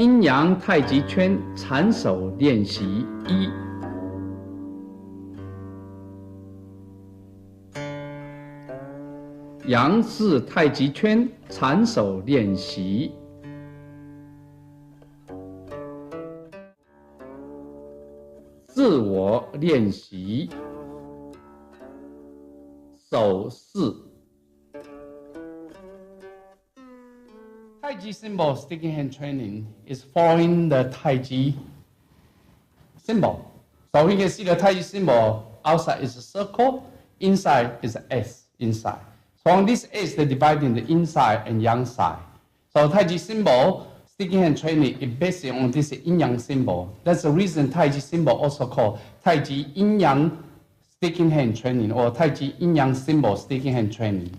阴阳太极圈缠手练习一。杨氏太极圈缠手练习。自我练习。手势。Taiji symbol sticking hand training is following the Taiji symbol. So we can see the Taiji symbol outside is a circle, inside is an S inside. From this S, they divide in the inside and yang side. So Taiji symbol sticking hand training is based on this yin yang symbol. That's the reason Taiji symbol also called Taiji yin yang sticking hand training or Taiji yin yang symbol sticking hand training.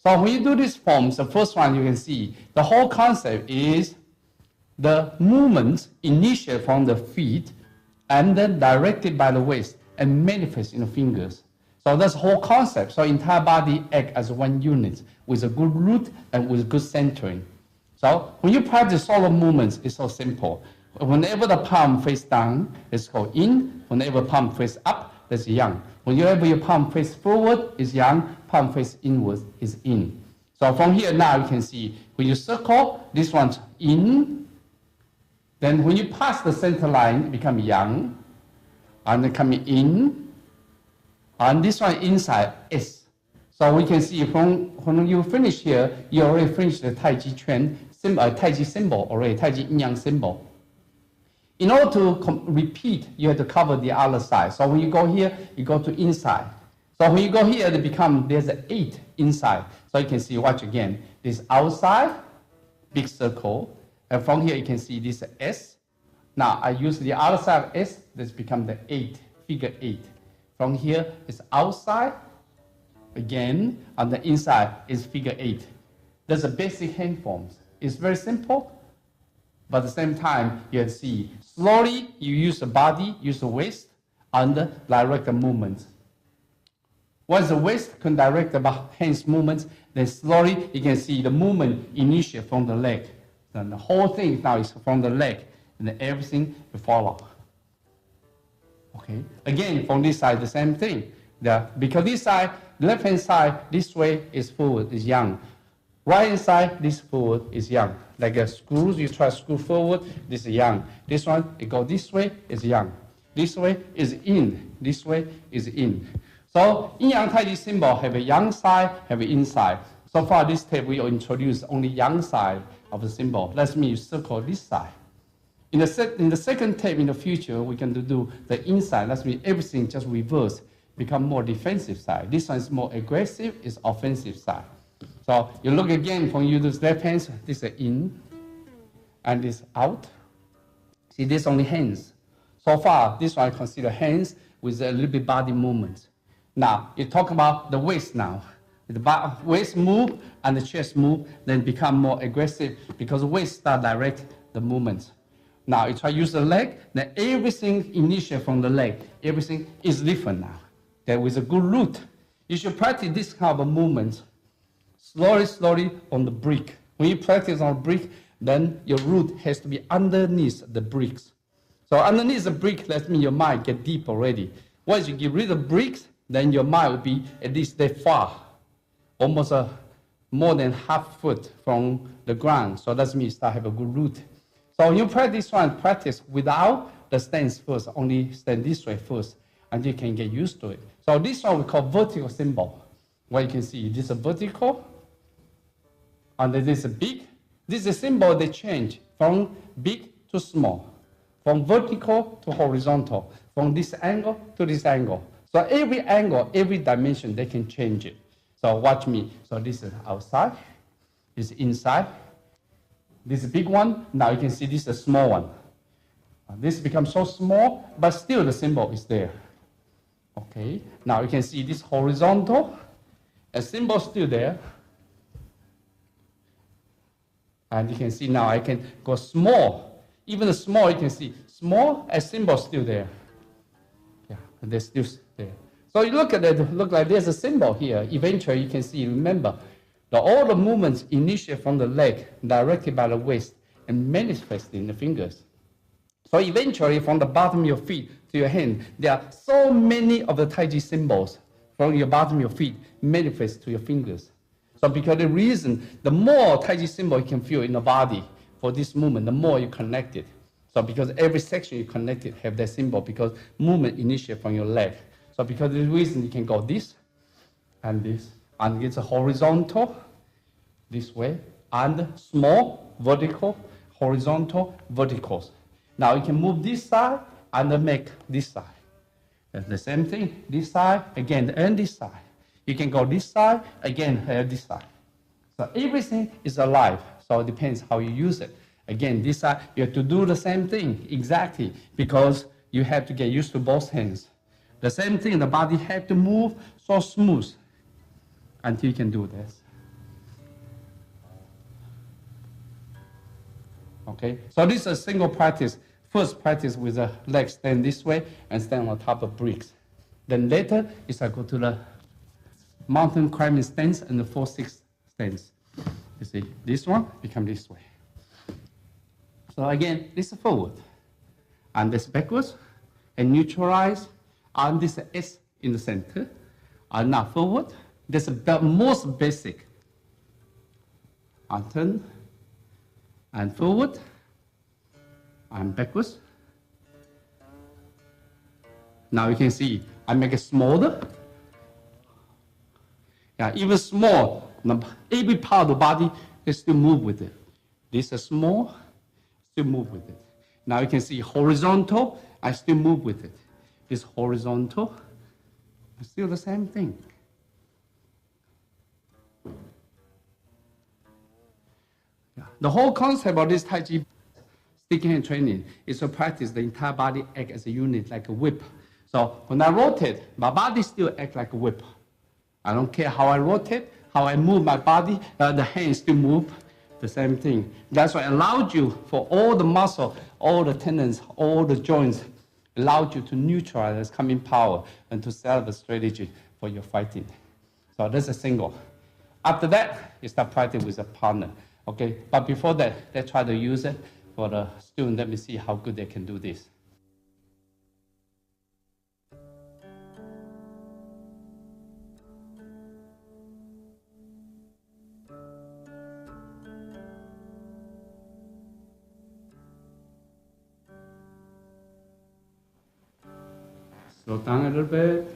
So when you do these forms, the first one you can see, the whole concept is the movement initiated from the feet and then directed by the waist and manifest in the fingers. So that's the whole concept. So entire body act as one unit with a good root and with good centering. So when you practice solo movements, it's so simple. Whenever the palm face down, it's called yin. Whenever palm face up, that's yang. Whenever your palm face forward is yang, palm face inward is yin. So from here now you can see when you circle, this one's yin. Then when you pass the center line, it becomes yang, and then coming in, and this one inside S. So we can see from when you finish here, you already finished the Taiji Chuan symbol, Taiji symbol already, Taiji yin yang symbol. In order to repeat, you have to cover the other side. So when you go here, you go to inside. So when you go here, there's an 8 inside. So you can see, watch again, this outside, big circle. And from here, you can see this S. Now, I use the other side of S, this becomes the 8, figure 8. From here, it's outside, again, on the inside is figure 8. There's a basic hand forms. It's very simple, but at the same time, you have to see, slowly, you use the body, use the waist, and direct the movements. Once the waist can direct the hands movements, then slowly you can see the movement initiate from the leg. Then the whole thing now is from the leg, and then everything will follow. Okay. Again, from this side, the same thing. Because this side, left hand side, this way is forward, is yang. Right hand side, this forward is yang. Like a screw, you try to screw forward, this is yang. This one, it go this way, is yang. This way is in. This way is in. So, yin yang Taiji symbol have a yang side, have an inside. So far, this tape we introduce only yang side of the symbol. Let me circle this side. In the second tape in the future, we can do the inside. That means everything just reverse, become more defensive side. This one is more aggressive, is offensive side. So you look again, when you do left hands, this is in, and this out. See, this only hands. So far, this one I consider hands with a little bit body movement. Now, you talk about the waist now. The waist move and the chest move, then become more aggressive because the waist start direct the movement. Now, you try to use the leg, then everything initiate from the leg, everything is different now. That with a good root, you should practice this kind of movement slowly, slowly on the brick. When you practice on brick, then your root has to be underneath the bricks. So underneath the brick, that means your mind get deep already. Once you get rid of bricks, then your mind will be at least that far, almost more than half foot from the ground. So that means you start have a good root. So when you practice one, practice without the stance first, only stand this way first, and you can get used to it. So this one we call vertical symbol. Where you can see this is a vertical, and this is a big. This is a symbol they change from big to small, from vertical to horizontal, from this angle to this angle. So every angle, every dimension, they can change it. So watch me. So this is outside, this is inside. This is a big one. Now you can see this is a small one. This becomes so small, but still the symbol is there. Okay. Now you can see this horizontal. A symbol still there. And you can see now I can go small. Even the small, you can see small, a symbol still there. Yeah, they're still there. So you look at it, look like there's a symbol here. Eventually you can see, remember, all the movements initiate from the leg, directed by the waist, and manifest in the fingers. So eventually, from the bottom of your feet to your hand, there are so many of the Tai Chi symbols from your bottom of your feet manifest to your fingers. So because the reason, the more Tai Chi symbol you can feel in the body for this movement, the more you connect it. So because every section you connect it have that symbol, because movement initiate from your leg. So because of the reason, you can go this and this, and it's a horizontal this way, and small, vertical, horizontal, verticals. Now you can move this side and make this side. And the same thing, this side, again, and this side. You can go this side, again, this side. So everything is alive, so it depends how you use it. Again, this side, you have to do the same thing, exactly, because you have to get used to both hands. The same thing, the body has to move so smooth until you can do this. Okay, so this is a single practice. First practice with the legs stand this way and stand on top of bricks. Then later is I go to the mountain climbing stance and the 4-6 stance. You see, this one become this way. So again, this is forward, and this backwards, and neutralize, and this S in the center, and now forward. This is the most basic. And turn, and forward, and backwards. Now you can see, I make it smaller. Yeah, even small, every part of the body can still move with it. This is small, still move with it. Now you can see horizontal, I still move with it. This horizontal, still the same thing. Yeah. The whole concept of this Tai Chi sticky hand training is to practice the entire body act as a unit, like a whip. So when I rotate, my body still act like a whip. I don't care how I rotate, how I move my body, the hands still move, the same thing. That's what allowed you for all the muscle, all the tendons, all the joints, allowed you to neutralize coming power and to set up a strategy for your fighting. So that's a single. After that, you start practicing with a partner. Okay, but before that, let's try to use it for the student. Let me see how good they can do this. Slow down a little bit.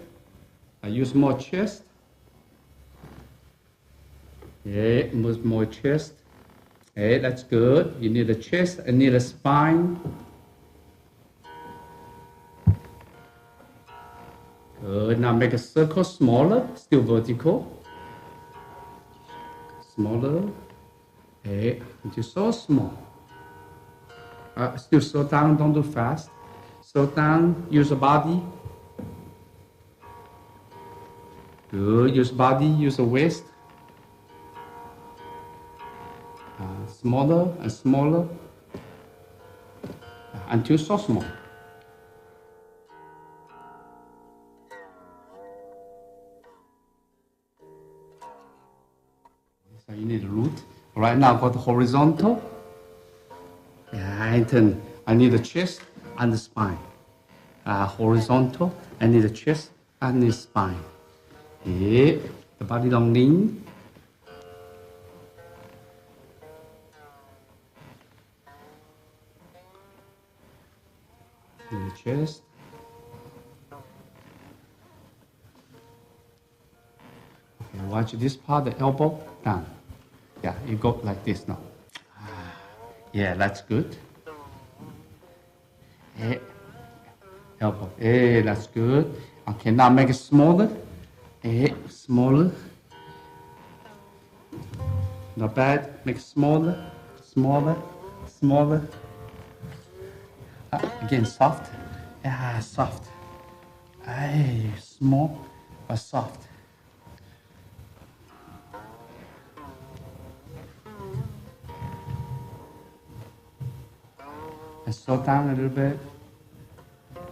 I use more chest. Yeah, move more chest. Hey, that's good. You need a chest and need a spine. Good. Now make a circle smaller, still vertical. Smaller. Hey, until so small. Still slow down, don't do fast. Slow down, use the body. Good. Use body, use the waist. Smaller and smaller until so small. So you need a root. Right now, go to horizontal. And then I need the chest and the spine. Horizontal, I need the chest and the spine. Yeah, the body don't lean. In the chest. Okay, watch this part, the elbow down. Yeah, you go like this now. Yeah, that's good. Hey, elbow. Hey, that's good. Okay, now make it smaller. Hey, smaller. Not bad. Make it smaller, smaller, smaller. Again, soft. Yeah, soft. Hey, small but soft. And slow down a little bit.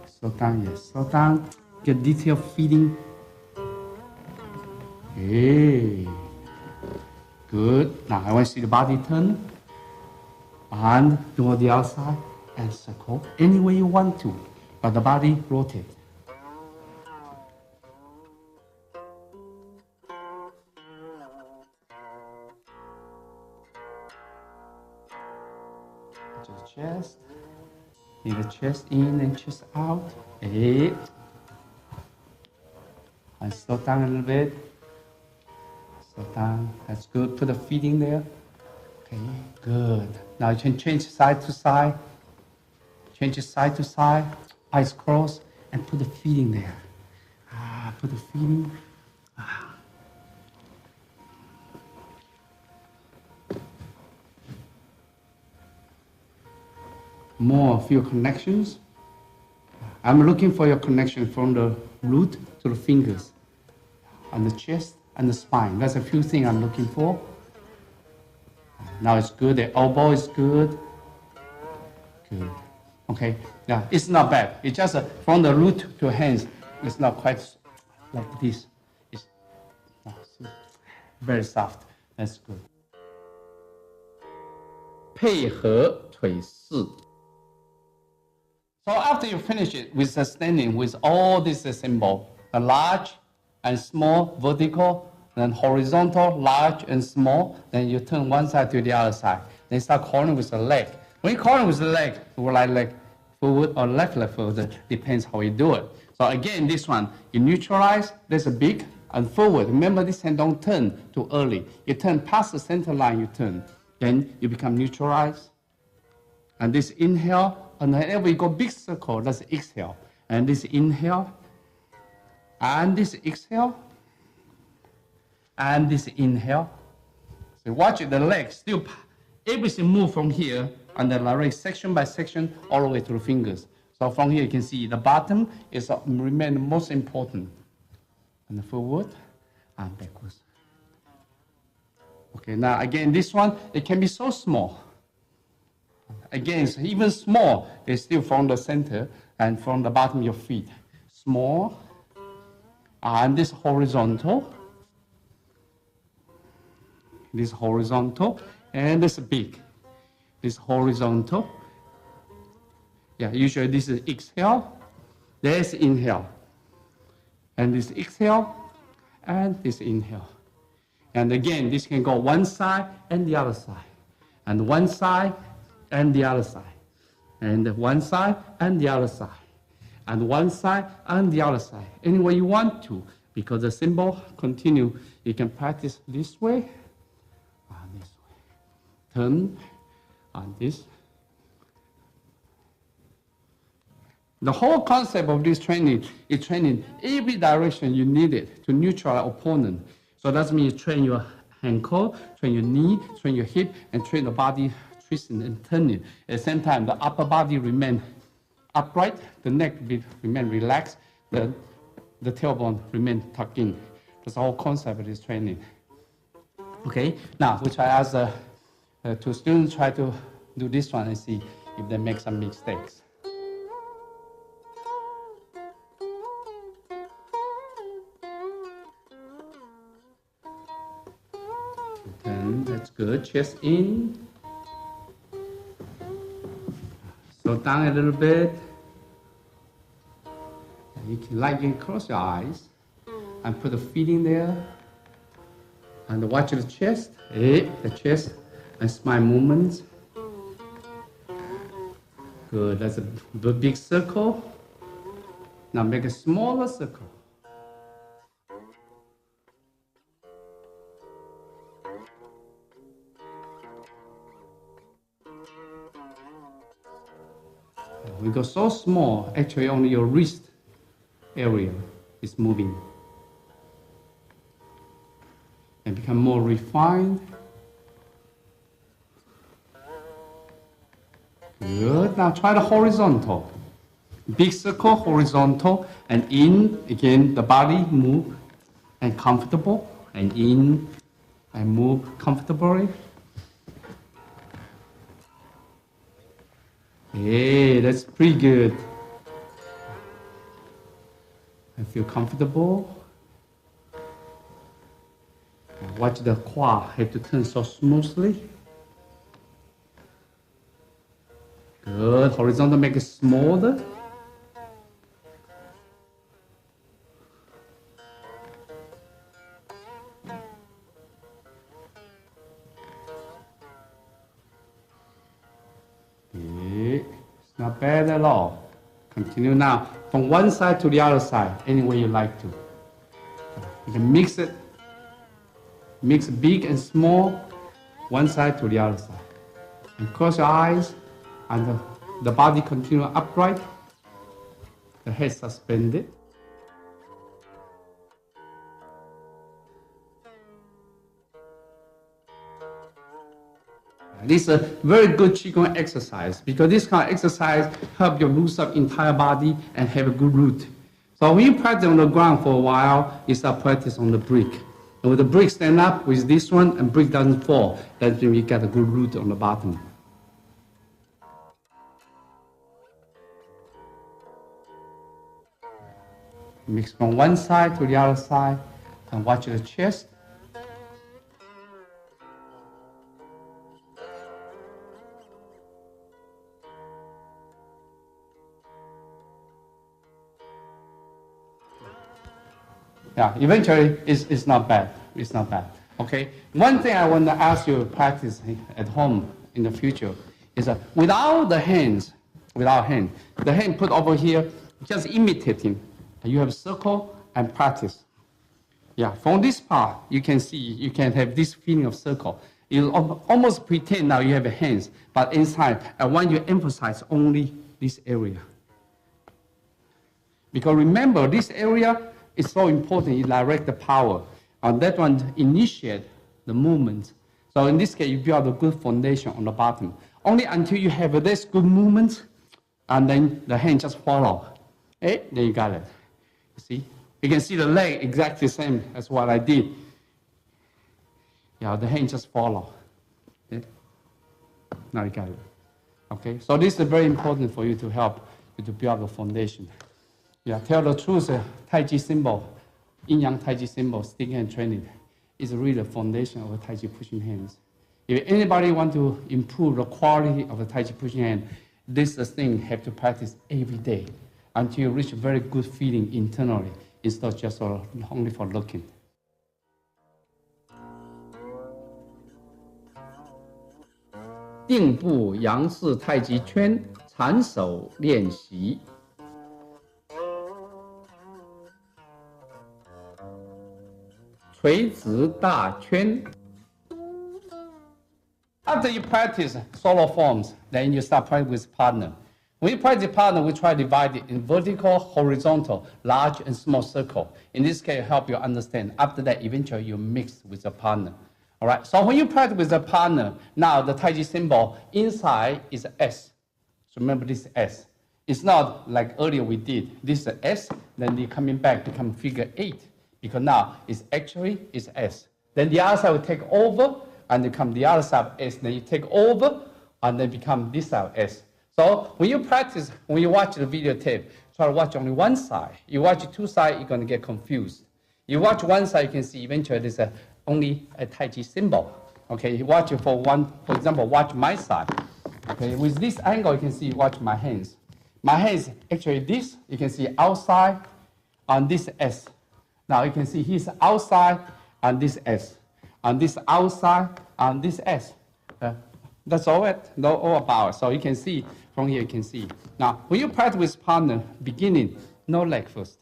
Slow down, yes. Slow down. Get detailed feeding. Hey. Good. Now I want to see the body turn. And go the other side and circle any way you want to, but the body rotate. Just chest. Need the chest in and chest out. 8. And slow down a little bit. Slow down. That's good. Put the feet in there. Okay, good. Now you can change side to side. Change it side to side. Eyes closed. And put the feet in there. Put the feet in. More few connections. I'm looking for your connection from the root to the fingers, and the chest and the spine. That's a few things I'm looking for. Now it's good. The elbow is good. Good. Okay. Yeah, it's not bad. It's just from the root to hands. It's not quite like this. It's very soft. That's good. 配合腿式. So after you finish it with the standing with all this symbol, the large and small, vertical, then horizontal, large and small, then you turn one side to the other side. Then start calling with the leg. When you call with the leg, right leg forward or left leg forward, depends how you do it. So again, this one, you neutralize, there's a big and forward. Remember this hand don't turn too early. You turn past the center line, you turn. Then you become neutralized. And this inhale, and whenever we go big circle, that's exhale. And this inhale, and this exhale, and this inhale. So watch it, the legs still, everything move from here, and the leg section by section, all the way to the fingers. So from here you can see the bottom is remain most important. And forward, and backwards. Okay, now again, this one, it can be so small. Again, it's even small, it's still from the center and from the bottom of your feet. Small, and this horizontal, and this big, this horizontal. Yeah, usually this is exhale, there's inhale, and this exhale, and this inhale. And again, this can go one side and the other side, and one side and the other side, and one side and the other side, and one side and the other side, any way you want to, because the symbol continue. You can practice this way, and this way, turn, and this. The whole concept of this training is training every direction you need it to neutralize opponent. So that means you train your ankle, train your knee, train your hip, and train the body twisting and turning. At the same time, the upper body remain upright, the neck remain relaxed, the tailbone remain tucked in. That's the whole concept of this training. Okay, now we try as two students try to do this one and see if they make some mistakes. Turn, that's good. Chest in. Slow down a little bit. You can close your eyes and put the feet in there. And watch the chest, the chest and smile movements. Good, that's a big circle. Now make a smaller circle. We go so small, actually only your wrist area is moving. And become more refined. Good, now try the horizontal. Big circle, horizontal, and in, again, the body move and comfortable, and in, and move comfortably. Hey, that's pretty good. I feel comfortable. Watch the quad have to turn so smoothly. Good. Horizontal, make it smaller. Okay. It's not bad at all. Continue now from one side to the other side, any way you like to. You can mix it. Mix big and small, one side to the other side. And close your eyes, and the body continue upright, the head suspended. This is a very good Qigong exercise because this kind of exercise helps you loosen up entire body and have a good root. So when you practice on the ground for a while, you start practice on the brick. And with the brick stand up with this one and brick doesn't fall, that's when you get a good root on the bottom. Mix from one side to the other side and watch the chest. Yeah, eventually it's not bad. It's not bad. Okay. One thing I want to ask you to practice at home in the future is that without the hands, the hand put over here, just imitating. You have a circle and practice. Yeah, from this part you can see, you can have this feeling of circle. You almost pretend now you have hands, but inside I want you to emphasize only this area. Because remember, this area is so important. You direct the power. And that one initiate the movement. So in this case, you build a good foundation on the bottom. Only until you have this good movement, and then the hand just follow. Hey, then you got it. You see? You can see the leg exactly the same as what I did. Yeah, the hand just follow. Okay? Now you got it. Okay, so this is very important for you to help you to build the foundation. Yeah, tell the truth, Tai Chi symbol, Yin-Yang Tai Chi symbol, stick hand training, is really the foundation of a Tai Chi pushing hands. If anybody want to improve the quality of the Tai Chi pushing hand, this thing have to practice every day until you reach a very good feeling internally. It's not just only for looking. 定步杨氏太极圈，缠手练习。垂直大圈。After you practice solo forms, then you start practicing with partner. When you practice partner, we try to divide it in vertical, horizontal, large and small circle. In this case, help you understand. After that, eventually you mix with a partner. All right. So when you practice with a partner, now the Tai Chi symbol inside is S. So remember this S. It's not like earlier we did. This is S, then you coming back become figure 8. Because now it's actually is S. Then the other side will take over and become the other side of S. Then you take over and then become this side of S. So when you practice, when you watch the videotape, try to watch only one side. You watch two sides, you're going to get confused. You watch one side, you can see eventually there's only a Tai Chi symbol. Okay, you watch it for example, watch my side. Okay, with this angle, you can see, watch my hands. My hands, actually this, you can see outside on this S. Now you can see he's outside on this S, on this outside on this S. That's all about. So you can see from here. You can see now when you practice with partner, beginning no leg first.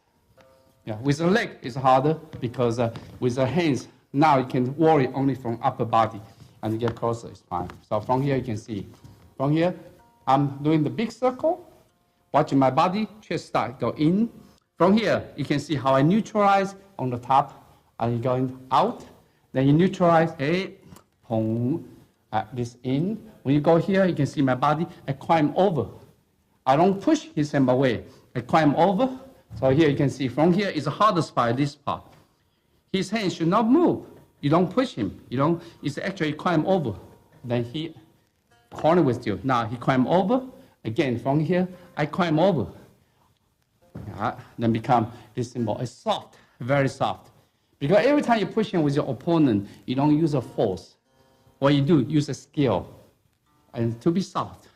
Yeah, with the leg it's harder because with the hands now you can worry only from upper body and you get closer. It's fine. So from here you can see. From here I'm doing the big circle, watching my body, chest start go in. From here, you can see how I neutralize on the top, and you're going out. Then you neutralize, hey, pong, this in. When you go here, you can see my body, I climb over. I don't push his hand away. I climb over. So here you can see, from here is the hardest spot, this part. His hand should not move. You don't push him. It's actually climb over. Then he corner with you. Now he climb over. Again, from here, I climb over. Then become this symbol. It's soft, very soft. Because every time you push in with your opponent, you don't use a force. What you do, use a skill. And to be soft.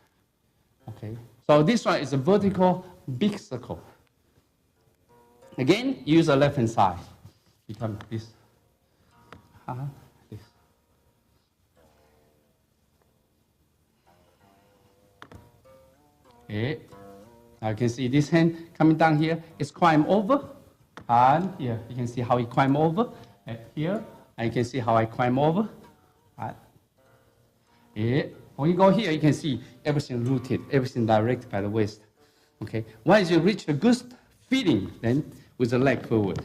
Okay, so this one is a vertical big circle. Again, use the left hand side. Become this. This. Okay. Now you can see this hand coming down here. It's climb over. And here, you can see how it climb over. And here, and you can see how I climb over. Right. Yeah. When you go here, you can see everything rooted, everything directed by the waist. Okay. Once you reach a good feeling, then with the leg forward.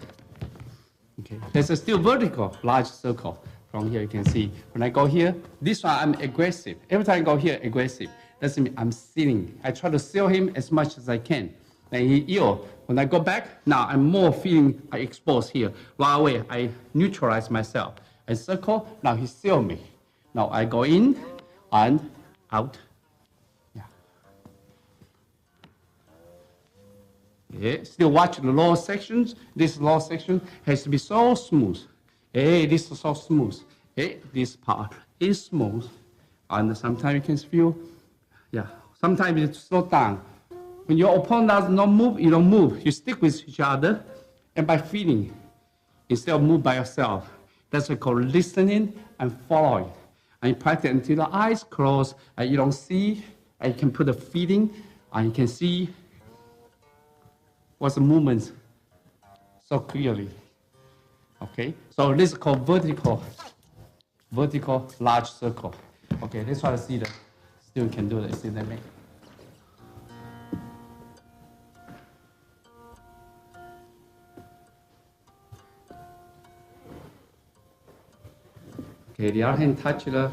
Okay. There's a still vertical, large circle. From here, you can see when I go here, this one I'm aggressive. Every time I go here, aggressive. That's mean I'm sealing. I try to seal him as much as I can. Then he yield. When I go back, now I'm more feeling I expose here. Right away, I neutralize myself. I circle, now he seal me. Now I go in and out. Yeah. Yeah. Still watch the lower sections. This lower section has to be so smooth. Hey, this is so smooth. Hey, this part is smooth. And sometimes you can feel, yeah, sometimes it slow down. When your opponent does not move, you don't move. You stick with each other, and by feeling, instead of move by yourself. That's what we call listening and following. And you practice until the eyes close, and you don't see, and you can put a feeling, and you can see what's the movements so clearly. Okay, so this is called vertical large circle. Okay, let's try to see the student can do this. See that make. Okay, the other hand touch the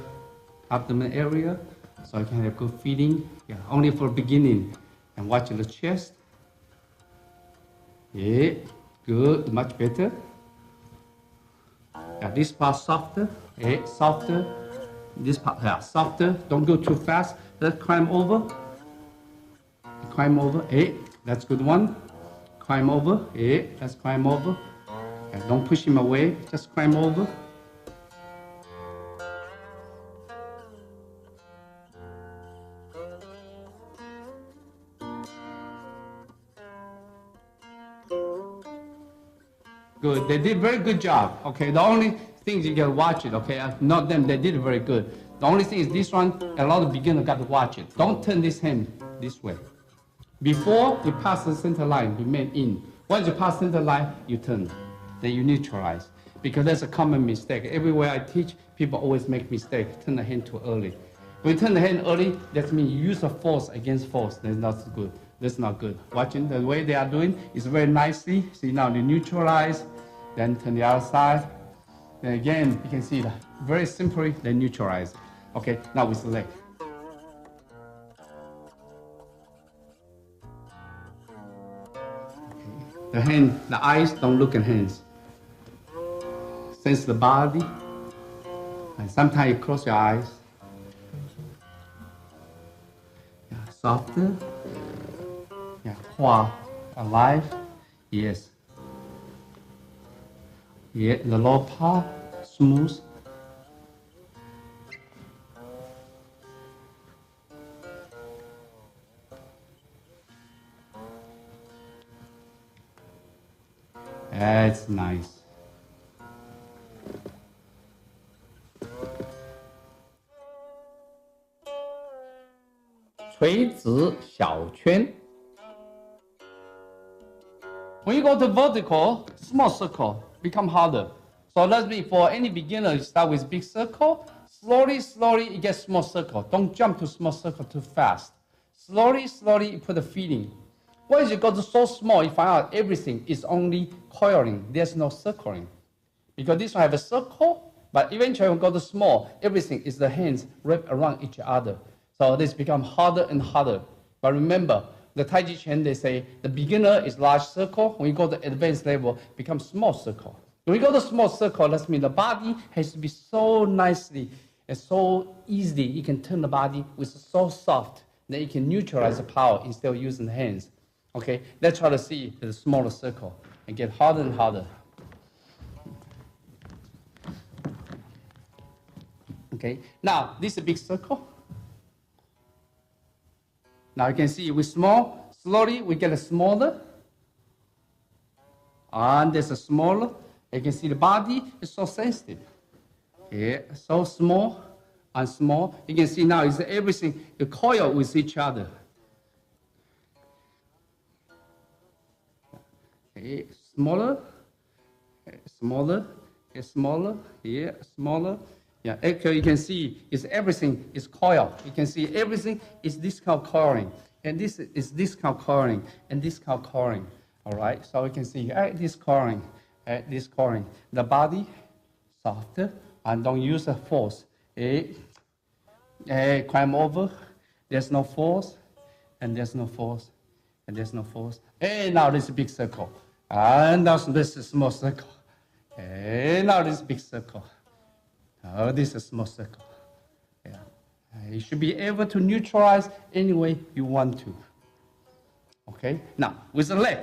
abdomen area, so you can have good feeling. Yeah, only for beginning, and watch the chest. Yeah, good, much better. Yeah, this part softer, yeah, softer. This part, yeah, softer. Don't go too fast. Let's climb over. Climb over, yeah, that's good one. Climb over, yeah, let's climb over. Yeah, don't push him away, just climb over. Good, they did very good job. Okay, the only thing you can watch it, okay, not them, they did very good. The only thing is this one, a lot of beginners got to watch it. Don't turn this hand this way. Before you pass the center line, remain in. Once you pass center line, you turn. Then you neutralize. Because that's a common mistake. Everywhere I teach, people always make mistake, turn the hand too early. When you turn the hand early, that means you use a force against force. That's not good. That's not good. Watching the way they are doing is very nicely. See now they neutralize, then turn the other side. Then again, you can see that very simply they neutralize. Okay, now with the leg. The hand, the eyes, don't look at hands. Sense the body. And sometimes you close your eyes. Yeah, softer. Yeah, quiet, alive. Yes. Yeah, the lower part, smooth. That's nice. 垂直小圈 When you go to vertical, small circle become harder. So that means for any beginner, you start with big circle. Slowly, you get small circle. Don't jump to small circle too fast. Slowly, you put a feeling. Once you go to so small, you find out everything is only coiling. There's no circling. Because this one have a circle, but eventually when you go to small, everything is the hands wrapped around each other. So this becomes harder and harder. But remember, the Tai Chi Chuan, they say the beginner is large circle. When you go to advanced level, becomes small circle. When you go to small circle, that means the body has to be so nicely and so easily. You can turn the body with so soft that you can neutralize the power instead of using the hands. Okay, let's try to see the smaller circle and get harder and harder. Okay, now this is a big circle. Now you can see we small, slowly we get smaller. And there's a smaller. You can see the body is so sensitive. Yeah, so small and small. You can see now is everything the coil with each other. Okay, smaller, smaller, smaller, yeah, smaller. Yeah, actually you can see is everything is coil. You can see everything is this kind of coiling, and this is this kind of coiling, and this kind of coiling. All right, so you can see this coiling, this coiling. The body softer, and don't use the force. Climb over. There's no force, and there's no force, and there's no force. And now this big circle, and now this is small circle. And now this big circle. Oh, this is a small circle. Yeah. You should be able to neutralize any way you want to. Okay? Now, with the leg.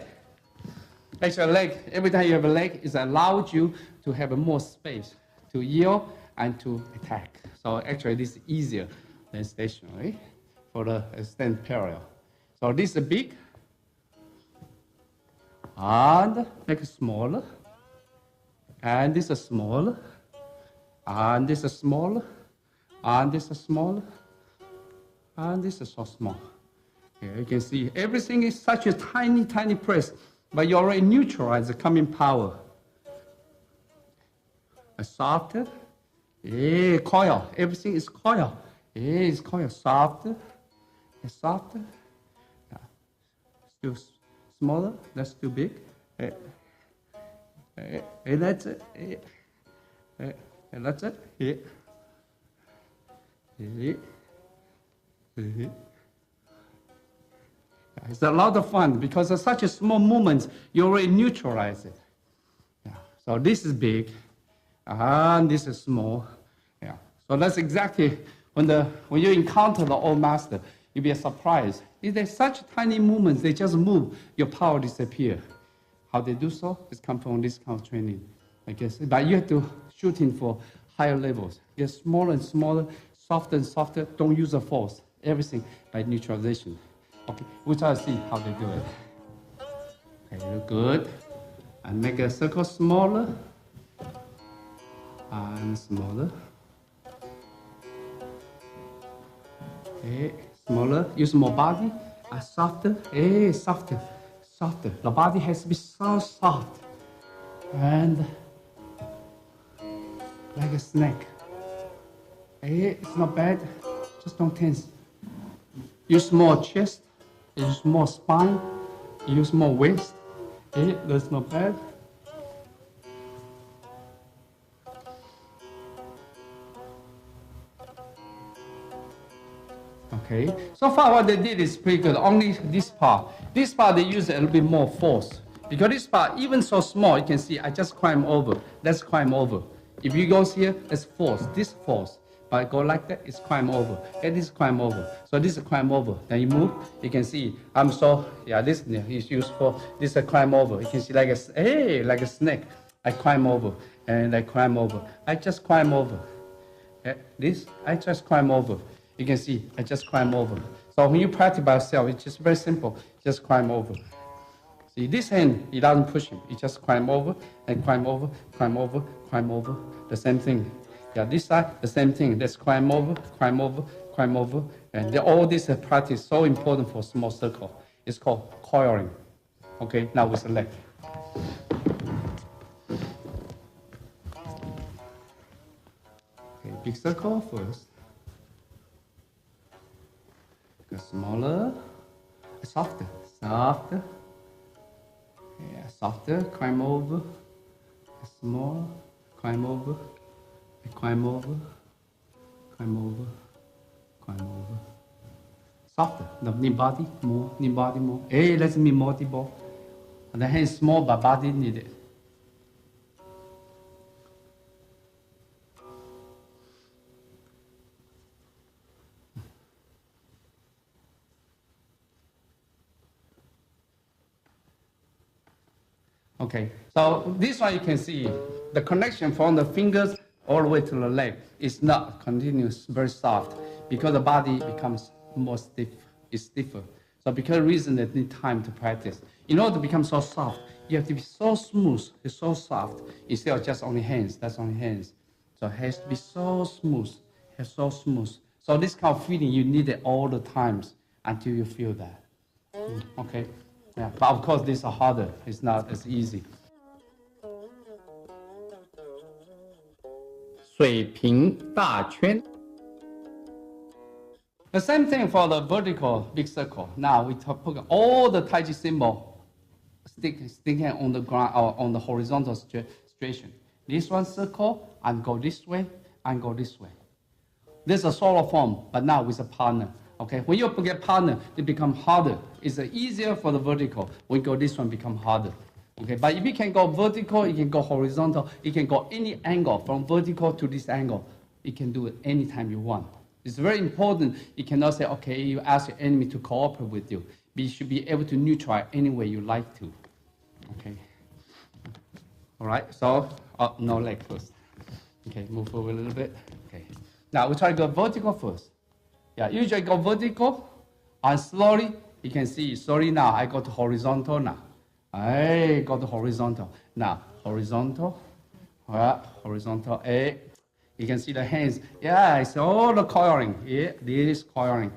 Actually, leg, every time you have a leg, it allows you to have more space to yield and to attack. So actually, this is easier than stationary for the stand parallel. So this is big, and make it smaller, and this is smaller, and this is smaller, and this is smaller, and this is so small. Here you can see everything is such a tiny, tiny press, but you already neutralize the coming power. A softer, coil, everything is coil. It's coil, softer, softer. Still smaller, that's too big. That's it. And that's it. It's a lot of fun because of such a small movement, you already neutralize it. Yeah. So this is big, and this is small. Yeah. So that's exactly when you encounter the old master, you'll be surprised. If there's such tiny movements, they just move, your power disappear. How they do so? It's come from this kind of training, I guess. But you have to shooting for higher levels. Get smaller and smaller, softer and softer. Don't use the force. Everything by neutralization. Okay, we'll try to see how they do it. Okay, look good. And make a circle smaller and smaller. Okay, smaller. Use more body. And softer. Hey, softer, softer. The body has to be so soft. And like a snake. Hey, it's not bad. Just don't tense. Use more chest. Use more spine. Use more waist. Hey, that's not bad. Okay. So far, what they did is pretty good. Only this part. This part they use a little bit more force. Because this part, even so small, you can see I just climb over. Let's climb over. If you go here, it's force. This force. But I go like that, it's climb over. And this climb over. So this is climb over. Then you move, you can see this is used for this climb over. You can see like a snake. I climb over and I climb over. I just climb over. This, I just climb over. You can see, I just climb over. So when you practice by yourself, it's just very simple. Just climb over. See, this hand, it doesn't push him. It just climb over and climb over, climb over, climb over. The same thing. Yeah, this side, the same thing. Let's climb over, climb over, climb over. And all this practice is so important for small circle. It's called coiling. Okay, now with the leg. Okay, big circle first. Go smaller, softer, softer. Yeah, softer, climb over. Small, climb over. Climb over, climb over, climb over. Softer, knee body more. Hey, let's be multiple. And the hand is small, but body needed. Okay, so this one you can see the connection from the fingers all the way to the leg is not continuous, very soft, because the body becomes more stiff is stiffer. So because of the reason that need time to practice. In order to become so soft, you have to be so smooth, it's so soft, instead of just only hands, that's only hands. So it has to be so smooth, it's so smooth. So this kind of feeling, you need it all the times until you feel that. Okay? Yeah, but of course these are harder, it's not as easy. 水平大圈. The same thing for the vertical big circle. Now we put all the Tai Chi symbol sticking on the ground or on the horizontal situation. This one circle and go this way and go this way. This is a solo form, but now with a partner. Okay, when you get partner, it becomes harder. It's easier for the vertical. When you go this one, become harder. Okay, but if you can go vertical, you can go horizontal, you can go any angle from vertical to this angle. You can do it anytime you want. It's very important. You cannot say, okay, you ask your enemy to cooperate with you. But you should be able to neutralize any way you like to. Okay. All right, so, no leg first. Okay, move forward a little bit. Okay. Now we try to go vertical first. Yeah, usually go vertical, and slowly, you can see, slowly now, I go to horizontal now. I go to horizontal. Now, horizontal, horizontal, you can see the hands. Yeah, it's all the coiling. Yeah, this is coiling.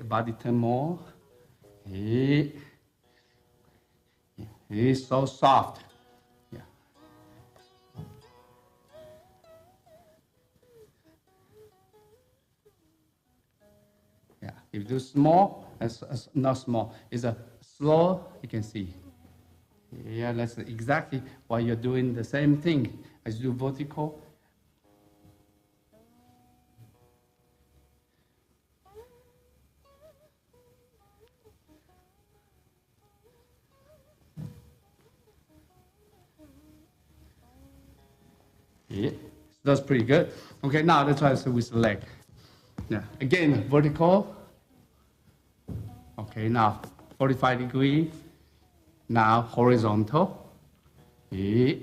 Body turn more. It's so soft. Yeah. Yeah. If you do small, not small, it's a slow, you can see. Yeah, that's exactly why you're doing the same thing as you do vertical. Yeah, that's pretty good. Okay, now let's try to with the leg. Yeah, again, vertical. Okay, now 45 degree. Now horizontal. Yeah.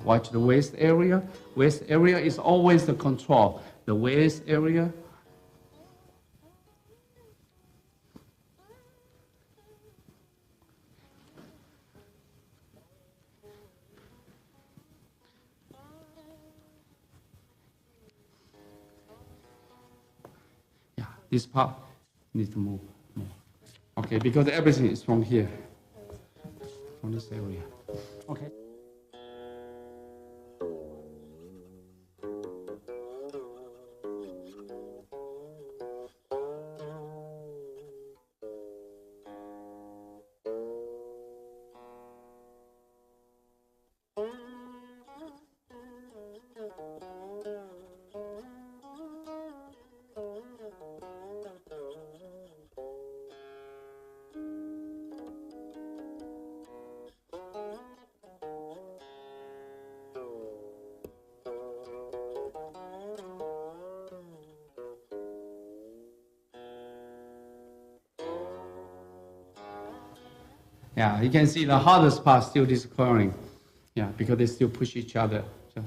Watch the waist area. Waist area is always the control. The waist area. Yeah, this part needs to move more. Okay, because everything is from here, from this area. Okay. Yeah, you can see the hardest part still this curling. Yeah, because they still push each other. So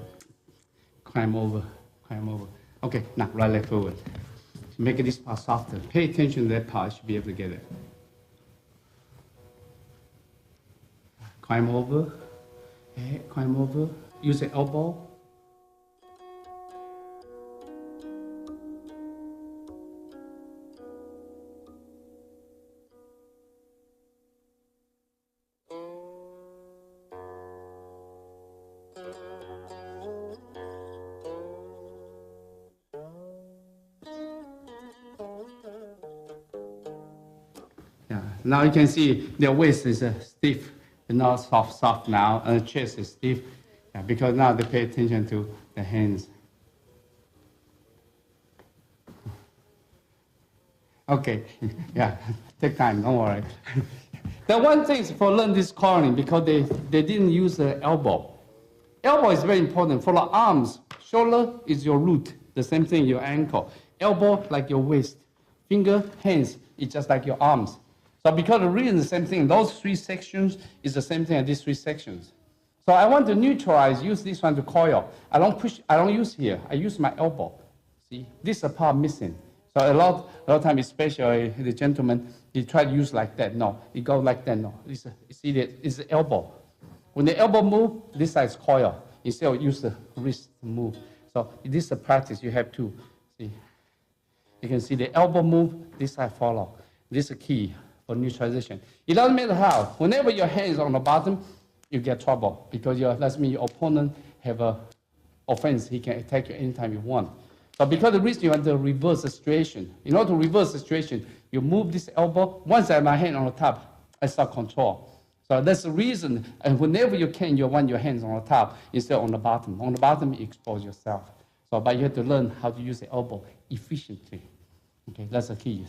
climb over, climb over. Okay, now right leg forward. Make this part softer. Pay attention to that part, you should be able to get it. Climb over, climb over. Use the elbow. Yeah. Now you can see their waist is stiff, not soft now, and the chest is stiff, yeah, because now they pay attention to the hands. Okay, yeah, take time, don't worry. The one thing is for learn this curling because they didn't use the elbow. Elbow is very important for the arms. Shoulder is your root, the same thing your ankle. Elbow like your waist. Finger, hands, it's just like your arms. So because the reason the same thing, those three sections is the same thing as these three sections. So I want to neutralize, use this one to coil. I don't push, I don't use here, I use my elbow. See, this is a part missing. So a lot of time, especially the gentleman, he try to use like that. No, he go like that. No, see that it's the elbow. When the elbow move, this side is coil. Instead of use the wrist to move. So this is a practice you have to see. You can see the elbow move, this side follow. This is a key for neutralization. It doesn't matter how. Whenever your hand is on the bottom, you get trouble because that means your opponent have a offense. He can attack you anytime you want. So because the reason you want to reverse the situation. In order to reverse the situation, you move this elbow. Once I have my hand on the top, I start control. So that's the reason. And whenever you can, you want your hands on the top instead of on the bottom. On the bottom, you expose yourself. So, but you have to learn how to use the elbow efficiently. Okay, that's the key.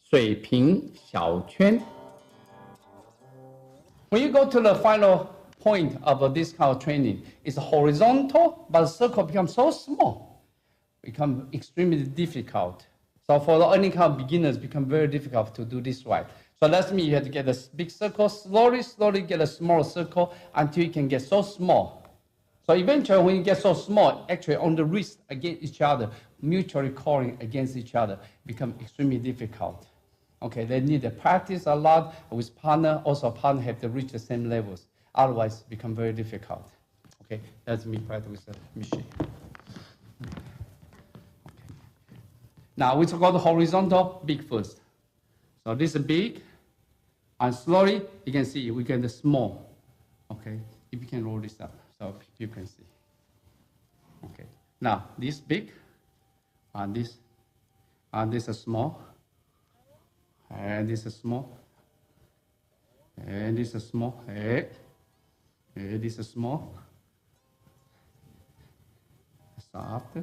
水平小圈. When you go to the final point of this kind of training, it's horizontal, but the circle becomes so small, become extremely difficult. So for any kind of beginners, become very difficult to do this right. So that means you have to get a big circle, slowly get a small circle until you can get so small. So eventually, when you get so small, actually on the wrist against each other, mutually calling against each other, become extremely difficult. Okay, they need to practice a lot with partner. Also, partner have to reach the same levels. Otherwise, it become very difficult. Okay, that's me practice with the machine. Okay. Now we talk about the horizontal, big first. So this is big, and slowly you can see we get the small. Okay, if you can roll this up, so you can see. Okay, now this big, and this is small. And this is small. And this is small. And this is small. Soft.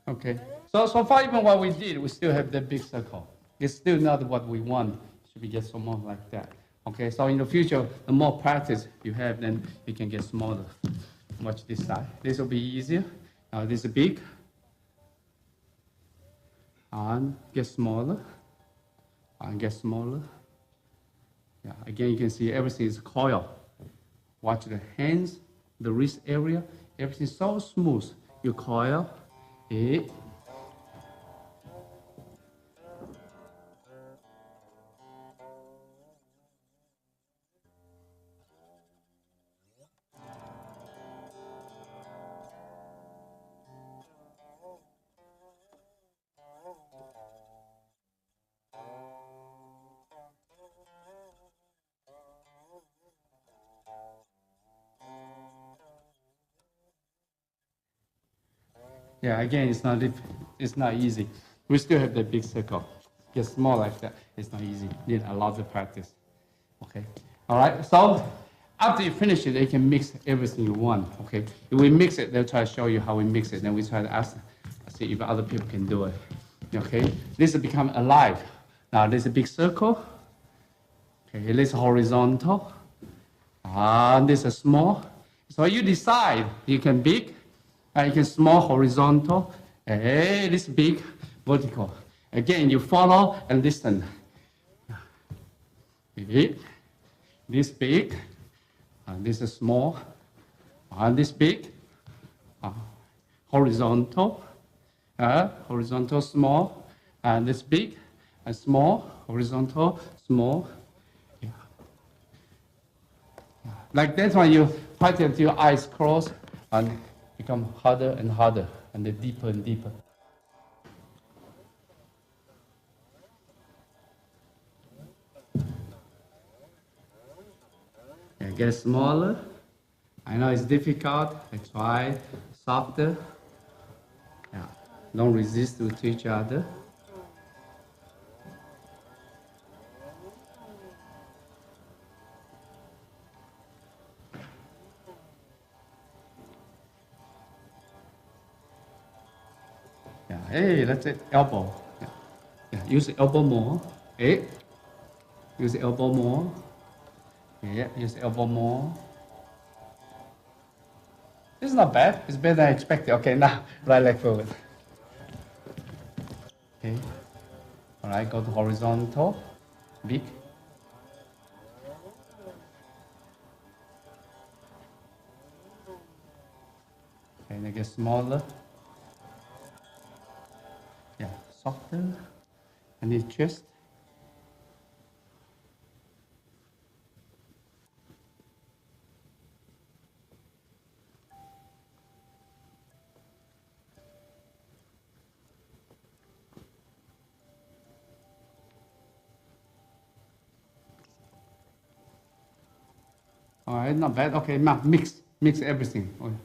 Okay, so far even what we did, we still have that big circle. It's still not what we want. Should we get some more like that? Okay, so in the future, the more practice you have, then you can get smaller. Watch this side. This will be easier. Now this is big. And get smaller. And get smaller. Yeah, again, you can see everything is coil. Watch the hands, the wrist area. Everything is so smooth. You coil. Yeah, again, it's not easy. We still have the big circle. Get small like that. It's not easy. Need a lot of practice. Okay. All right. So after you finish it, you can mix everything you want. Okay. If we mix it, they'll try to show you how we mix it. Then we try to see if other people can do it. Okay. This has become alive. Now there's a big circle. Okay. This is horizontal. This is small. So you decide. You can big. You can small horizontal. Hey, this big vertical. Again, you follow and listen. This big, and this is small, and this big, horizontal, horizontal small, and this big and small, horizontal small. Yeah. Like that one, you practice until your eyes close and become harder and harder, and then deeper and deeper. Yeah, get smaller, I know it's difficult. I try softer. Yeah. Don't resist to each other. Yeah. Hey, that's it. Elbow. Yeah. Yeah. Use the elbow more. Hey. Use the elbow more. Yeah. Use the elbow more. This is not bad. It's better than I expected. Okay, now right leg forward. Okay. All right. Go to horizontal. Big. Okay. Then get smaller. Yeah. Softer. And the chest. All right, not bad. Okay, now mix everything. Okay.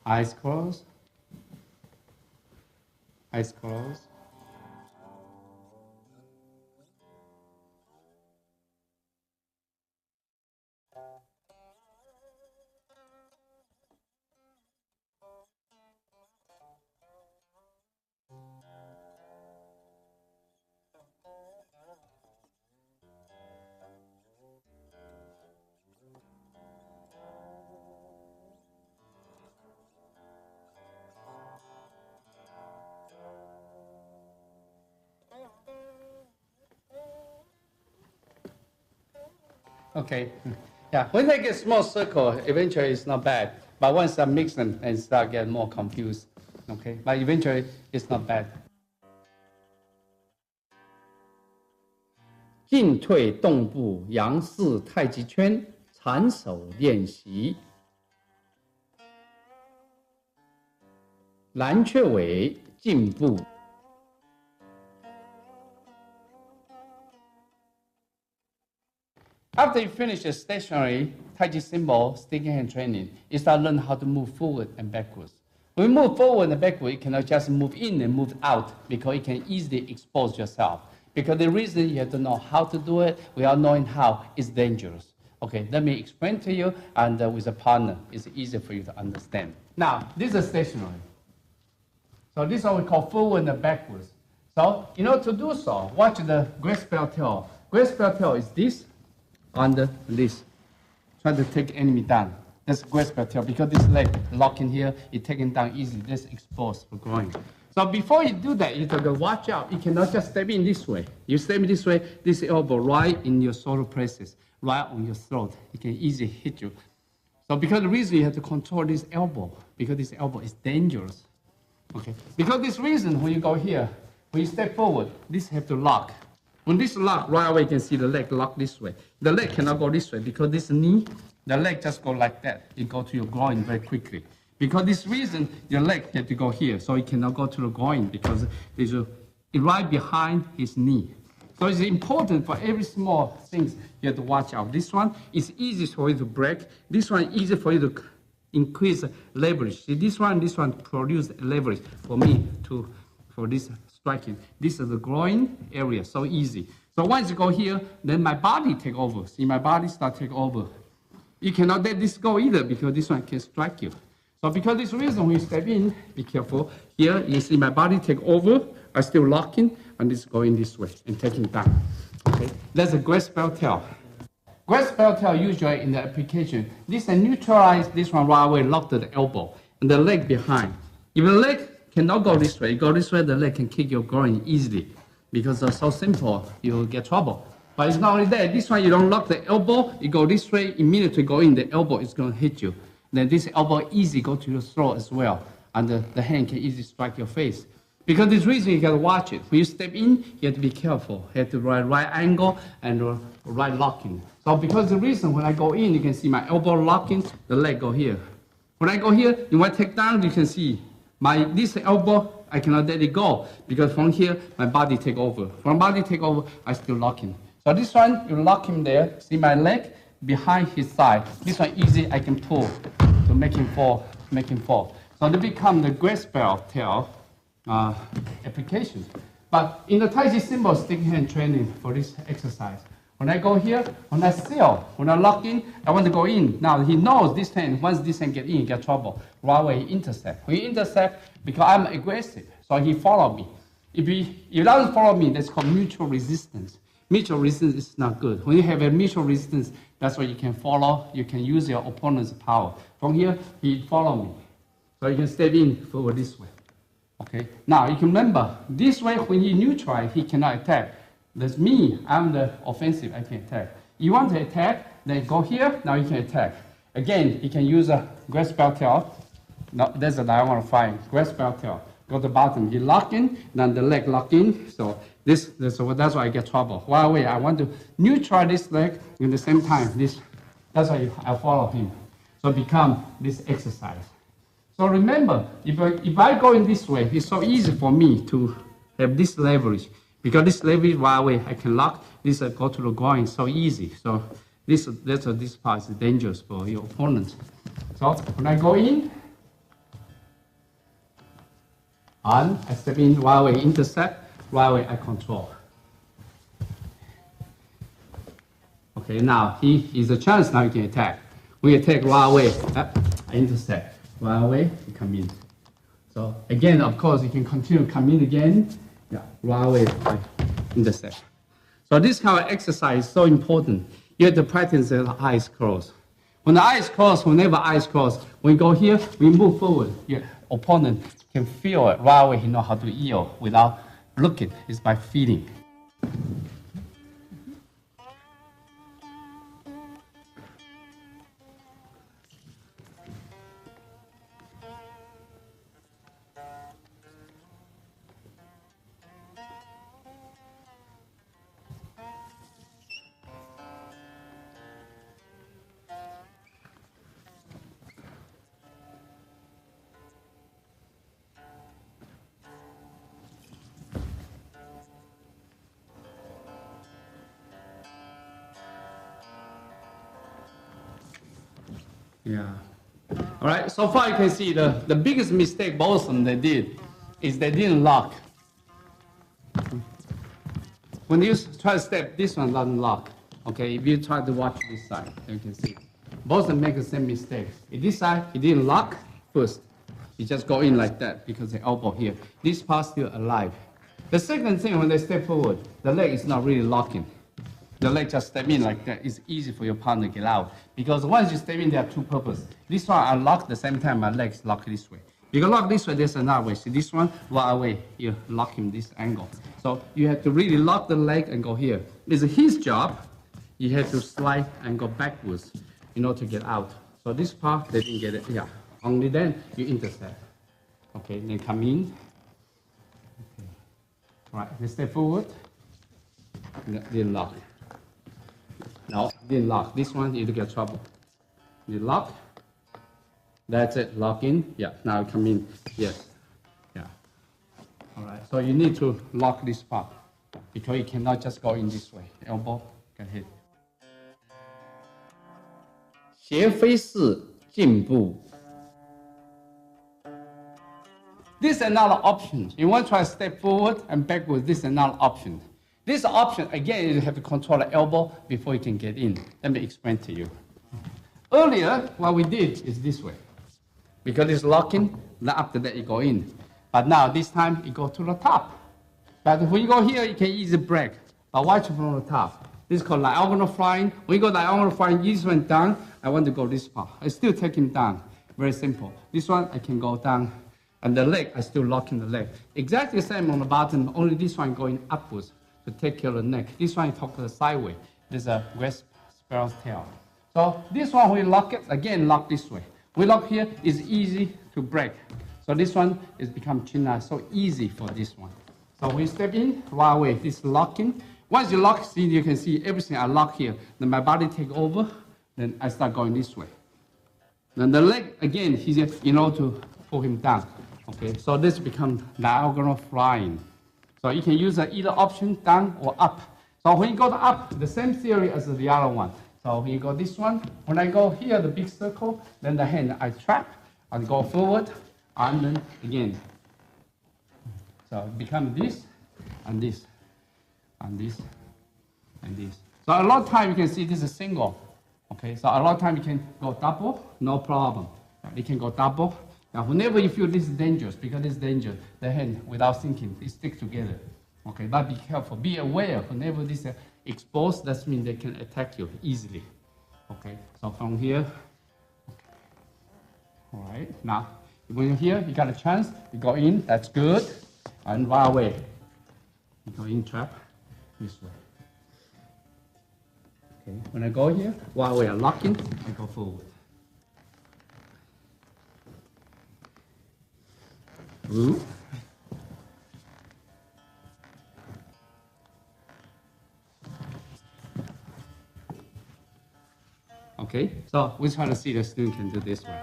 Eyes closed. Eyes closed. Okay. Yeah, when they get small circle, eventually it's not bad. But once I mix them and start getting more confused, okay. But eventually it's not bad. 进退动步杨氏太极圈缠手练习，蓝雀尾进步。After you finish the stationary Tai Chi symbol, sticky hand training, you start learning how to move forward and backwards. When you move forward and backward, you cannot just move in and move out because you can easily expose yourself. Because the reason you have to know how to do it without knowing how is dangerous. Okay, let me explain to you, and with a partner, it's easier for you to understand. Now, this is stationary. So this is what we call forward and backwards. So, in order to do so, watch the great spell tail. Great spell tail is this. Under this, try to take enemy down. That's great spell tail because this leg locking here, you take it down easily. This exposed for growing. So before you do that, you have to watch out. You cannot just step in this way. You step in this way, this elbow right in your solar plexus, right on your throat. It can easily hit you. So because the reason you have to control this elbow, because this elbow is dangerous. Okay. Because this reason, when you go here, when you step forward, this have to lock. When this lock, right away you can see the leg lock this way. The leg cannot go this way because this knee, the leg just go like that. It go to your groin very quickly. Because this reason, your leg have to go here, so it cannot go to the groin because it's right behind his knee. So it's important for every small things you have to watch out. This one is easy for you to break. This one is easy for you to increase leverage. See, this one produce leverage for me for this striking. This is the groin area, so easy. So once you go here, then my body take over. See, my body start take over. You cannot let this go either because this one can strike you. So because this reason, when you step in, be careful. Here, you see my body take over. I still locking, and this going this way and taking down. Okay, that's a great spell tail. Great spell tail usually in the application. This can neutralize this one right away, lock to the elbow and the leg behind. If the leg cannot go this way, the leg can kick your groin easily because it's so simple, you'll get trouble. But it's not only that, this one you don't lock the elbow, you go this way, immediately go in, the elbow is going to hit you. Then this elbow easy go to your throat as well, and the hand can easily strike your face. Because this reason you got to watch it. When you step in, you have to be careful. You have to right angle and right locking. So because the reason when I go in, you can see my elbow locking, the leg go here. When I go here, you want to take down, you can see this elbow, I cannot let it go because from here, my body take over. From body take over, I still locking. So this one, you lock him there. See my leg? behind his side. This one easy, I can pull to make him fall, So they become the grace bell tail application. But in the Tai Chi symbol stick hand training for this exercise, when I go here, when I seal, when I lock in, I want to go in. Now he knows this hand, once this hand get in, he get trouble. Right away, he intercept. When he intercept, because I'm aggressive, so he follow me. If he doesn't follow me, that's called mutual resistance. Mutual resistance is not good. When you have a mutual resistance, that's why you can follow, you can use your opponent's power. From here, he follow me. So you can step in forward this way. Okay. Now you can remember, this way when he neutral, he cannot attack. That's me, I'm the offensive, I can attack. You want to attack, then go here, now you can attack. Again, you can use a grass bell tail. No, that's a diagonal flying, grass bell tail. Go to the bottom, you lock in, then the leg lock in. So that's why I get trouble. Right away, I want to neutral this leg in the same time. That's why I follow him. So become this exercise. So remember, if I go in this way, it's so easy for me to have this leverage. Because this leverage, right away, I can lock this go to the groin so easy. So this part is dangerous for your opponent. So when I go in, on, I step in, right away intercept, right away I control. Okay, now he is a chance, now you can attack. When you attack right away, I intercept. Right away, you come in. So again, of course, you can continue come in again. Yeah, right away, I intercept. So this kind of exercise is so important. You have to practice the eyes closed. When the eyes closed, whenever eyes closed, when we go here, we move forward. Your opponent can feel it right away. He know how to yield without looking. It's by feeling. Yeah. All right, so far you can see the biggest mistake both of them they did is they didn't lock. When you try to step, this one doesn't lock. Okay, if you try to watch this side, you can see. Both of them make the same mistake. In this side, he didn't lock first. He just go in like that because the elbow here. This part still alive. The second thing, when they step forward, the leg is not really locking. The leg just step in like that. It's easy for your partner to get out. Because once you step in, there are two purposes. This one, I lock the same time, my legs lock this way. You can lock this way, there's another way. See this one, right away, you lock him this angle. So you have to really lock the leg and go here. It's his job. You have to slide and go backwards in order to get out. So this part, they didn't get it. Yeah, only then you intercept. Okay, then come in. Okay. Right, they step forward. Then lock. No, didn't lock. This one, you get trouble. You lock. That's it. Lock in. Yeah. Now come in. Yes. Yeah. All right. So you need to lock this part because you cannot just go in this way. Elbow get hit. 斜飞式进步. This is another option. You want to try to step forward and backward. This is another option. This option, again, you have to control the elbow before you can get in. Let me explain to you. Earlier, what we did is this way. Because it's locking, then after that you go in. But now, this time, you go to the top. But when you go here, you can easily break. But watch from the top. This is called diagonal flying. When you go diagonal flying, this one down, I want to go this part. I still take him down. Very simple. This one, I can go down. And the leg, I still lock in the leg. Exactly the same on the bottom, only this one going upwards to take care of the neck. This one, you talk to the sideways. There's a grass sparrow's tail. So this one, we lock it, again, lock this way. We lock here, it's easy to break. So this one is become chin so easy for this one. So we step in, right away, this locking. Once you lock, see, you can see everything I lock here. Then my body take over, then I start going this way. Then the leg, again, in order to pull him down. Okay, so this becomes diagonal flying. So you can use either option, down or up. So when you go to up, the same theory as the other one. So when you go this one, when I go here, the big circle, then the hand I trap and go forward, and then again. So it becomes this, and this, and this, and this. So a lot of time you can see this is single. Okay, so a lot of time you can go double, no problem. You can go double. Now, whenever you feel this is dangerous, because this is dangerous, the hand, without thinking, they stick together. Okay, but be careful. Be aware. Whenever this is exposed, that means they can attack you easily. Okay, so from here, okay. All right, now, when you're here, you got a chance, you go in, that's good, and right away, you go in trap, this way. Okay, when I go here, while we are locking, I go forward. Ooh. Okay, so we try to see the student can do this way.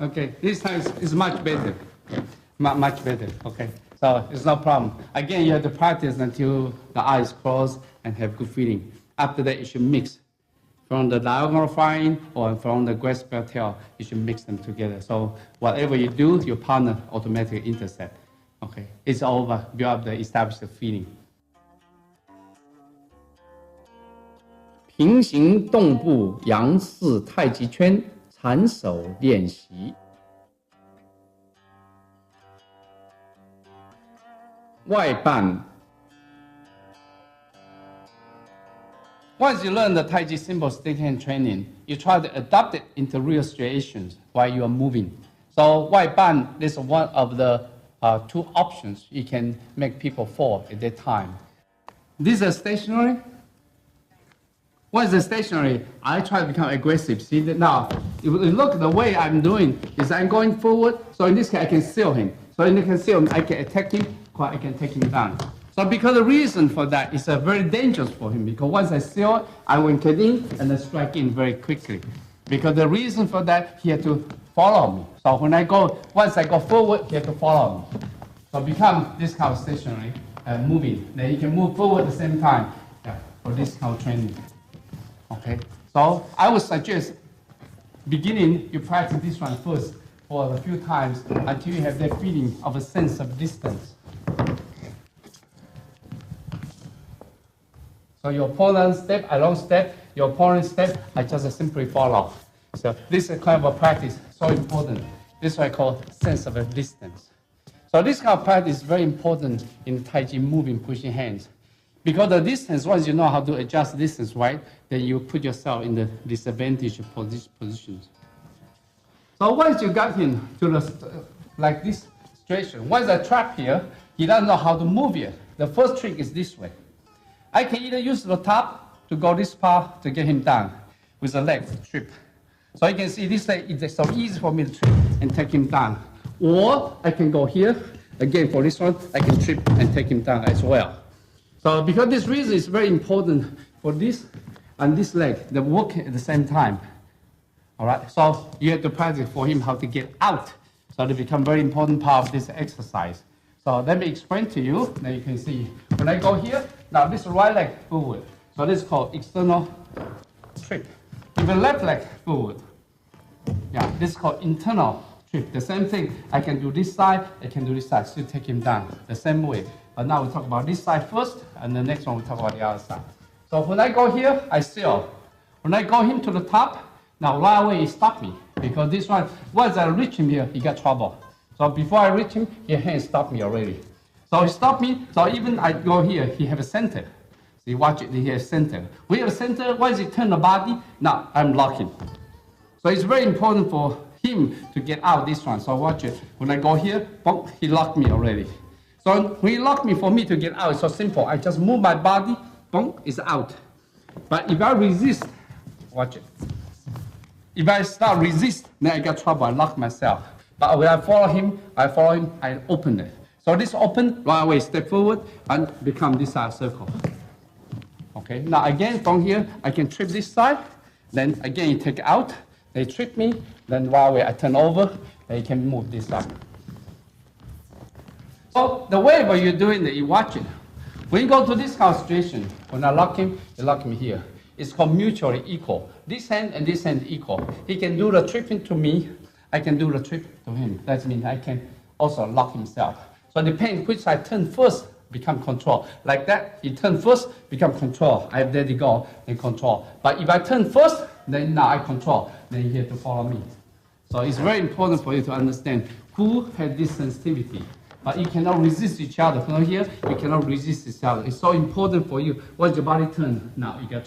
Okay, this time is much better, much better. Okay, so it's no problem. Again, you have to practice until the eyes close and have good feeling. After that, you should mix from the diagonal flying or from the grasp tail. You should mix them together. So whatever you do, your partner automatically intercept. Okay, it's over. Build up the established feeling. 平行动步杨氏太极圈。 缠手练习，外半。Once you learn the Tai Chi simple stick hand training, you try to adapt it into real situations while you are moving. So 外半 is one of the two options you can make people fall at that time. These are stationary. Once it's stationary, I try to become aggressive. See that now, if you look the way I'm doing is I'm going forward. So in this case, I can seal him. So in this case, seal him, I can attack him, or I can take him down. So because the reason for that is very dangerous for him. Because once I seal, I will get in and then strike in very quickly. Because the reason for that, he had to follow me. So when I go, once I go forward, he had to follow me. So become this kind of stationary, moving. Then he can move forward at the same time. Yeah, for this kind of training. Okay, so I would suggest beginning you practice this one first for a few times until you have that feeling of a sense of distance. So your opponent step, I don't step, your opponent step, I just simply follow. So this is kind of a practice, so important. This is what I call sense of a distance. So this kind of practice is very important in Tai Chi moving, pushing hands. Because the distance, once you know how to adjust distance, right, then you put yourself in the disadvantaged positions. So once you got him to the, like this situation, once I trap here, he doesn't know how to move yet. The first trick is this way. I can either use the top to go this far to get him down with the leg trip. So you can see this leg is so easy for me to trip and take him down. Or I can go here, again for this one, I can trip and take him down as well. So because this reason is very important for this and this leg, they work at the same time. All right, so you have to practice for him how to get out. So they become very important part of this exercise. So let me explain to you. Now you can see, when I go here, now this right leg forward. So this is called external trip. Even left leg forward. Yeah, this is called internal trip. The same thing, I can do this side, I can do this side, still take him down the same way. But now we talk about this side first, and the next one we talk about the other side. So when I go here, I seal. When I go him to the top, now right away he stopped me. Because this one, once I reach him here, he got trouble. So before I reach him, his hand stopped me already. So he stopped me, so even I go here, he have a center. See, watch it here, center. We have a center, once you turn the body, now I'm locking. So it's very important for him to get out this one. So watch it. When I go here, boom, he locked me already. So when he locked me, for me to get out, it's so simple. I just move my body, boom, it's out. But if I resist, watch it. If I start resist, then I get trouble, I lock myself. But when I follow him, I open it. So this open, right away, step forward, and become this side circle. Okay, now again, from here, I can trip this side, then again, you take it out, they trip me, then right away, I turn over, then you can move this side. So the way where you're doing it, you watch it. When you go to this kind of situation, when I lock him, you lock me here. It's called mutually equal. This hand and this hand equal. He can do the tripping to me, I can do the trip to him. That means I can also lock himself. So depends which side turn first, become control. Like that, he turn first, become control. I let it go, then control. But if I turn first, then now I control. Then you have to follow me. So it's very important for you to understand who has this sensitivity. But you cannot resist each other. From here, you cannot resist each other. It's so important for you. Once your body turns, now you get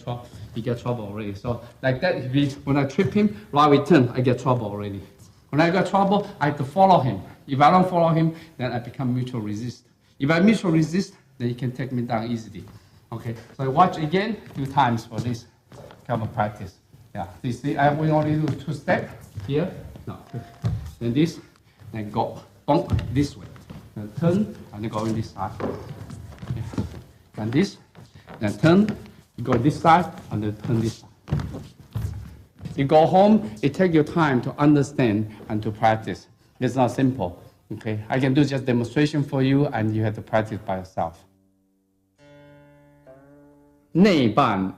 trouble already. So like that, when I trip him, right we turn, I get trouble already. When I get trouble, I have to follow him. If I don't follow him, then I become mutual resist. If I mutual resist, then he can take me down easily. Okay, so I watch again a few times for this kind of practice. Yeah, this we only do 2 steps here. No, then this, then go bonk this way. Then turn and then go in this side. Yeah. And this, then turn, you go this side and then turn this side. You go home, it takes your time to understand and to practice. It's not simple. Okay, I can do just demonstration for you, and you have to practice by yourself. 内半.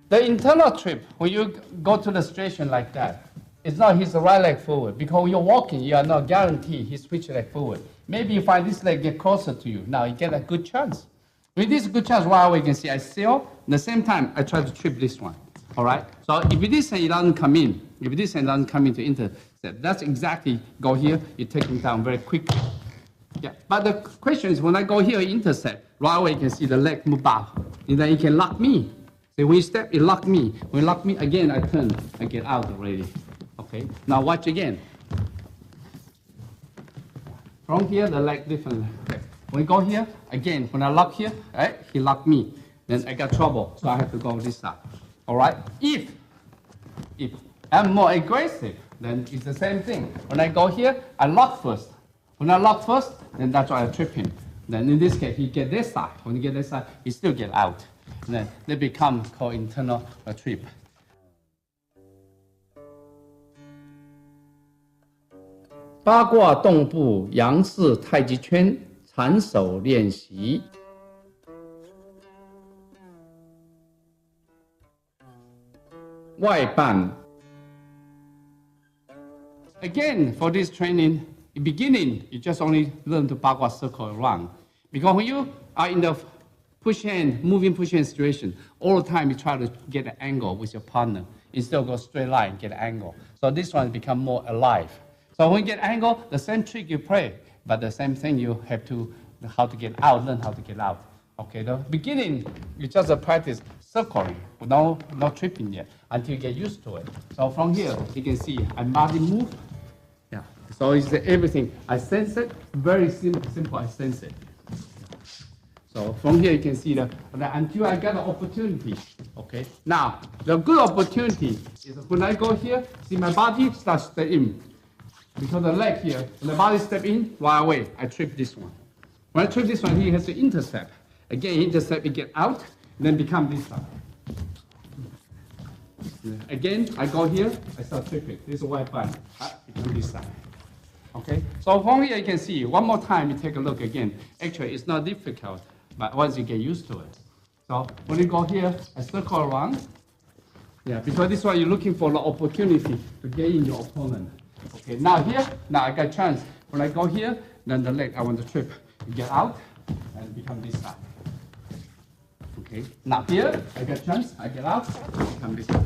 The internal trip, when you go to the situation like that, it's not his right leg forward, because when you're walking, you are not guaranteed his switch leg forward. Maybe you find this leg get closer to you. Now you get a good chance. With this good chance, right away you can see I sail. At the same time, I try to trip this one. All right. So if this hand doesn't come in, if this hand doesn't come into intercept, that's exactly go here. You take him down very quickly. Yeah. But the question is, when I go here intercept, right away you can see the leg move back, and then you can lock me. So when you step, you lock me. When you lock me again, I turn, I get out already. Okay. Now watch again. From here, the leg different. Okay. When you go here, again, when I lock here, right, he locked me. Then I got trouble, so I have to go this side. All right? If I'm more aggressive, then it's the same thing. When I go here, I lock first. When I lock first, then that's why I trip him. Then in this case, he get this side. When he get this side, he still get out. And then they become called internal trip. 八卦动步杨氏太极圈缠手练习。外半。Again, for this training, in beginning, you just only learn to 八卦 circle around. Because when you are in the push hand, moving push hand situation, all the time you try to get an angle with your partner. Instead of go straight line, get an angle. So this one become more alive. So when you get angle, the same trick you play, but the same thing you have to, how to get out, learn how to get out. Okay, the beginning, you just practice circling, no tripping yet, until you get used to it. So from here, you can see I body move. Yeah, so it's everything. I sense it, very simple, I sense it. So from here, you can see that until I get the opportunity. Okay, now, the good opportunity is when I go here, see my body starts to step in. Because the leg here, when the body step in, right away, I trip this one. When I trip this one, he has to intercept. Again, intercept, he get out, then become this side. Again, I go here, I start tripping. This is white band, become this side. Okay, so from here you can see, one more time, you take a look again. Actually, it's not difficult, but once you get used to it. So when you go here, I circle around. Yeah, because this one you're looking for the opportunity to get in your opponent. Okay, now here, now I got a chance. When I go here, then the leg, I want to trip. You get out and become this side. Okay, now here, I get a chance. I get out, become this side.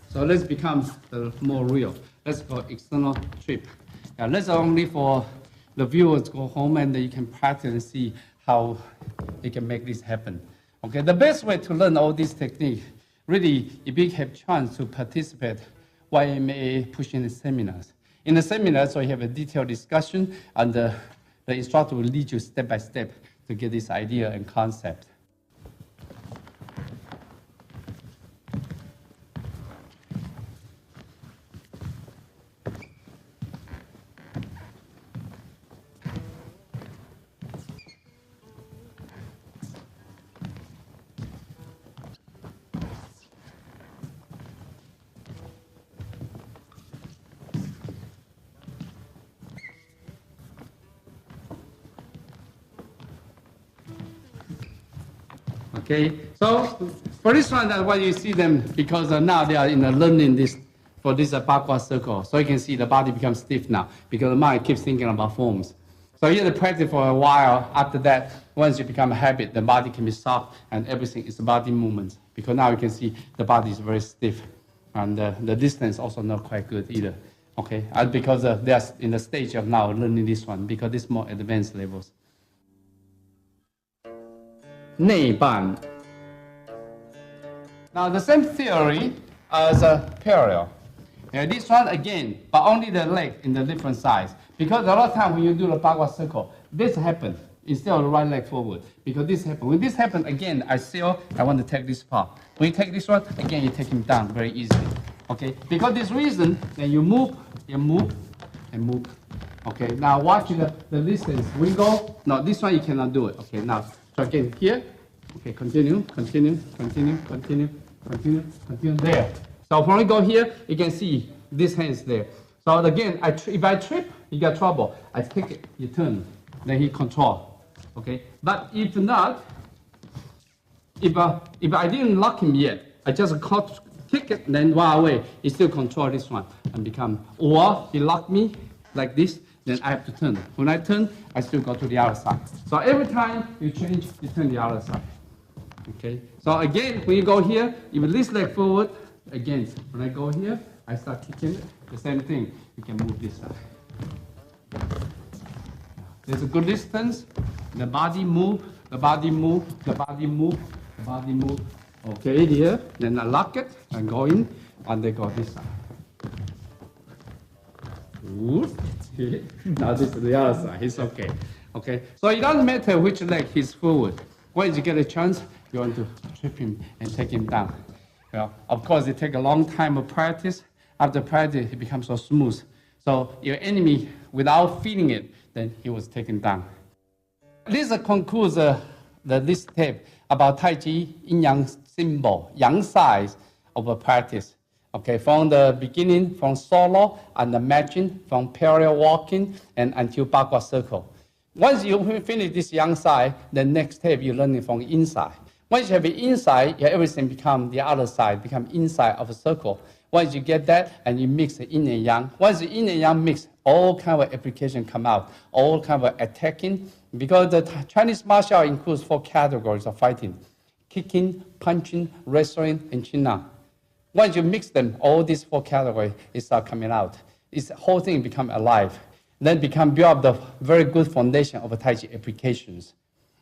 So let's become more real. Let's go external trip. That's only for the viewers go home and you can practice and see how you can make this happen. Okay, the best way to learn all these techniques, really, if you have chance to participate YMA pushing seminars. In the seminars, so you have a detailed discussion, and the instructor will lead you step by step to get this idea and concept. Okay, so for this one, that's why you see them, because now they are in the learning this for this backward circle. So you can see the body becomes stiff now because the mind keeps thinking about forms. So you have to practice for a while. After that, once you become a habit, the body can be soft and everything is body movement. Because now you can see the body is very stiff, and the distance also not quite good either. Okay, and because they are in the stage of now learning this one, because it's more advanced levels. 内半. Now the same theory as a parallel. This one again, but only the leg in the different size. Because a lot of time when you do the backward circle, this happens instead of the right leg forward. Because this happens. When this happens again, I want to take this part. When you take this one, again you take him down very easily. Okay? Because this reason, then you move, and move. Okay, now watch the distance. We go, no, this one you cannot do it. Okay, now, so again, here, okay, continue, there. So when we go here, you can see this hand is there. So again, if I trip, you got trouble. I take it, you turn, then he control. Okay, but if not, if I didn't lock him yet, I just kick it, then while away, he still control this one and become, or he locked me like this, then I have to turn. When I turn, I still go to the other side. So every time you change, you turn the other side. Okay, so again, when you go here, you will this leg forward. Again, when I go here, I start kicking it. The same thing, you can move this side. There's a good distance. The body move, the body move, the body move, the body move. Okay, here, then I lock it and go in, and they go this side. Now this is the other side, it's okay. Okay, so it doesn't matter which leg he's forward. Once you get a chance, you want to trip him and take him down. Well, of course, it takes a long time of practice. After practice, it becomes so smooth. So your enemy, without feeling it, then he was taken down. This concludes this tape about Tai Chi yin-yang symbol, yang size of a practice. Okay, from the beginning, from solo and the matching, from parallel walking and until backward circle. Once you finish this yang side, the next step you learn it from inside. Once you have it inside, everything become the other side, become inside of a circle. Once you get that, and you mix the yin and yang. Once the yin and yang mix, all kind of application come out, all kind of attacking. Because the Chinese martial art includes 4 categories of fighting: kicking, punching, wrestling, and chin up. Once you mix them, all these 4 categories start coming out. This whole thing become alive. Then build up the very good foundation of Tai Chi applications.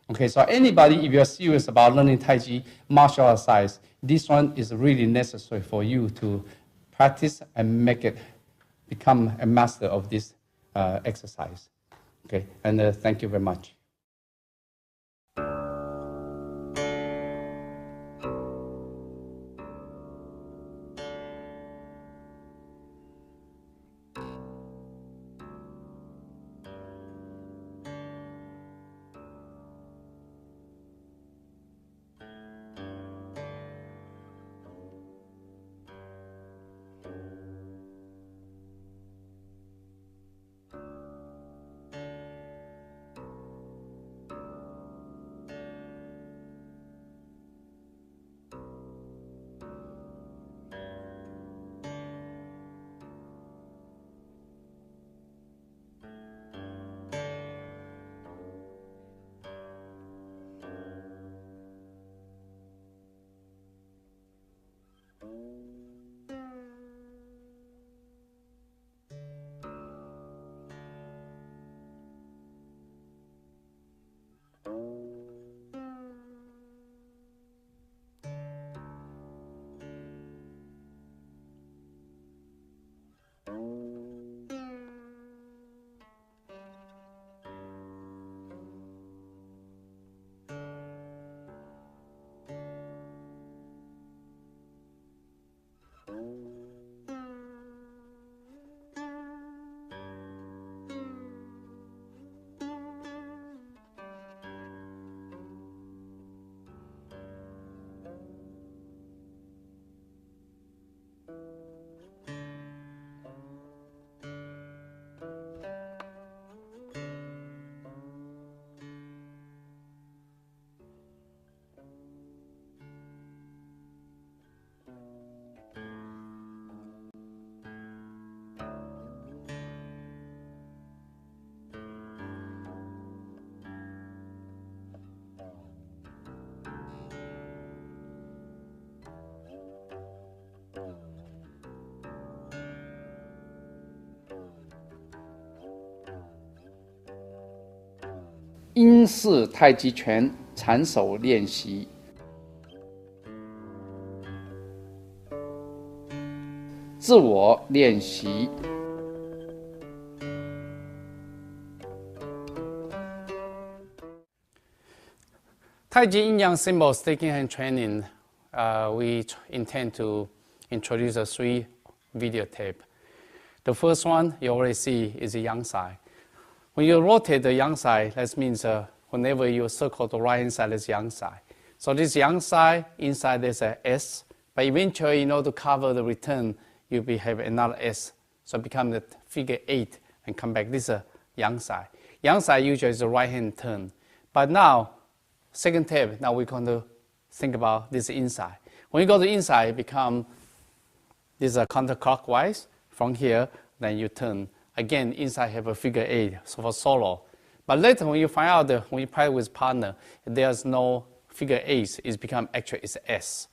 Okay, so anybody, if you're serious about learning Tai Chi martial art science, this one is really necessary for you to practice and make it become a master of this exercise. Okay, and thank you very much. 英式太极拳缠手练习。自我练习。太极阴阳 symbol sticking hand training, we intend to introduce a 3 video tape. The first one you already see is the yang side. When you rotate the yang side, that means whenever you circle the right hand side is yang side. So this yang side, inside there's a S, but eventually in order to cover the return, you have another S. So it becomes the figure 8 and come back. This is a yang side. Yang side usually is a right hand turn. But now, second tape, now we're going to think about this inside. When you go to inside, it becomes this counterclockwise. From here, then you turn. Again, inside have a figure 8, so for solo. But later when you find out that when you play with partner, there's no figure 8, it's become actually it's S.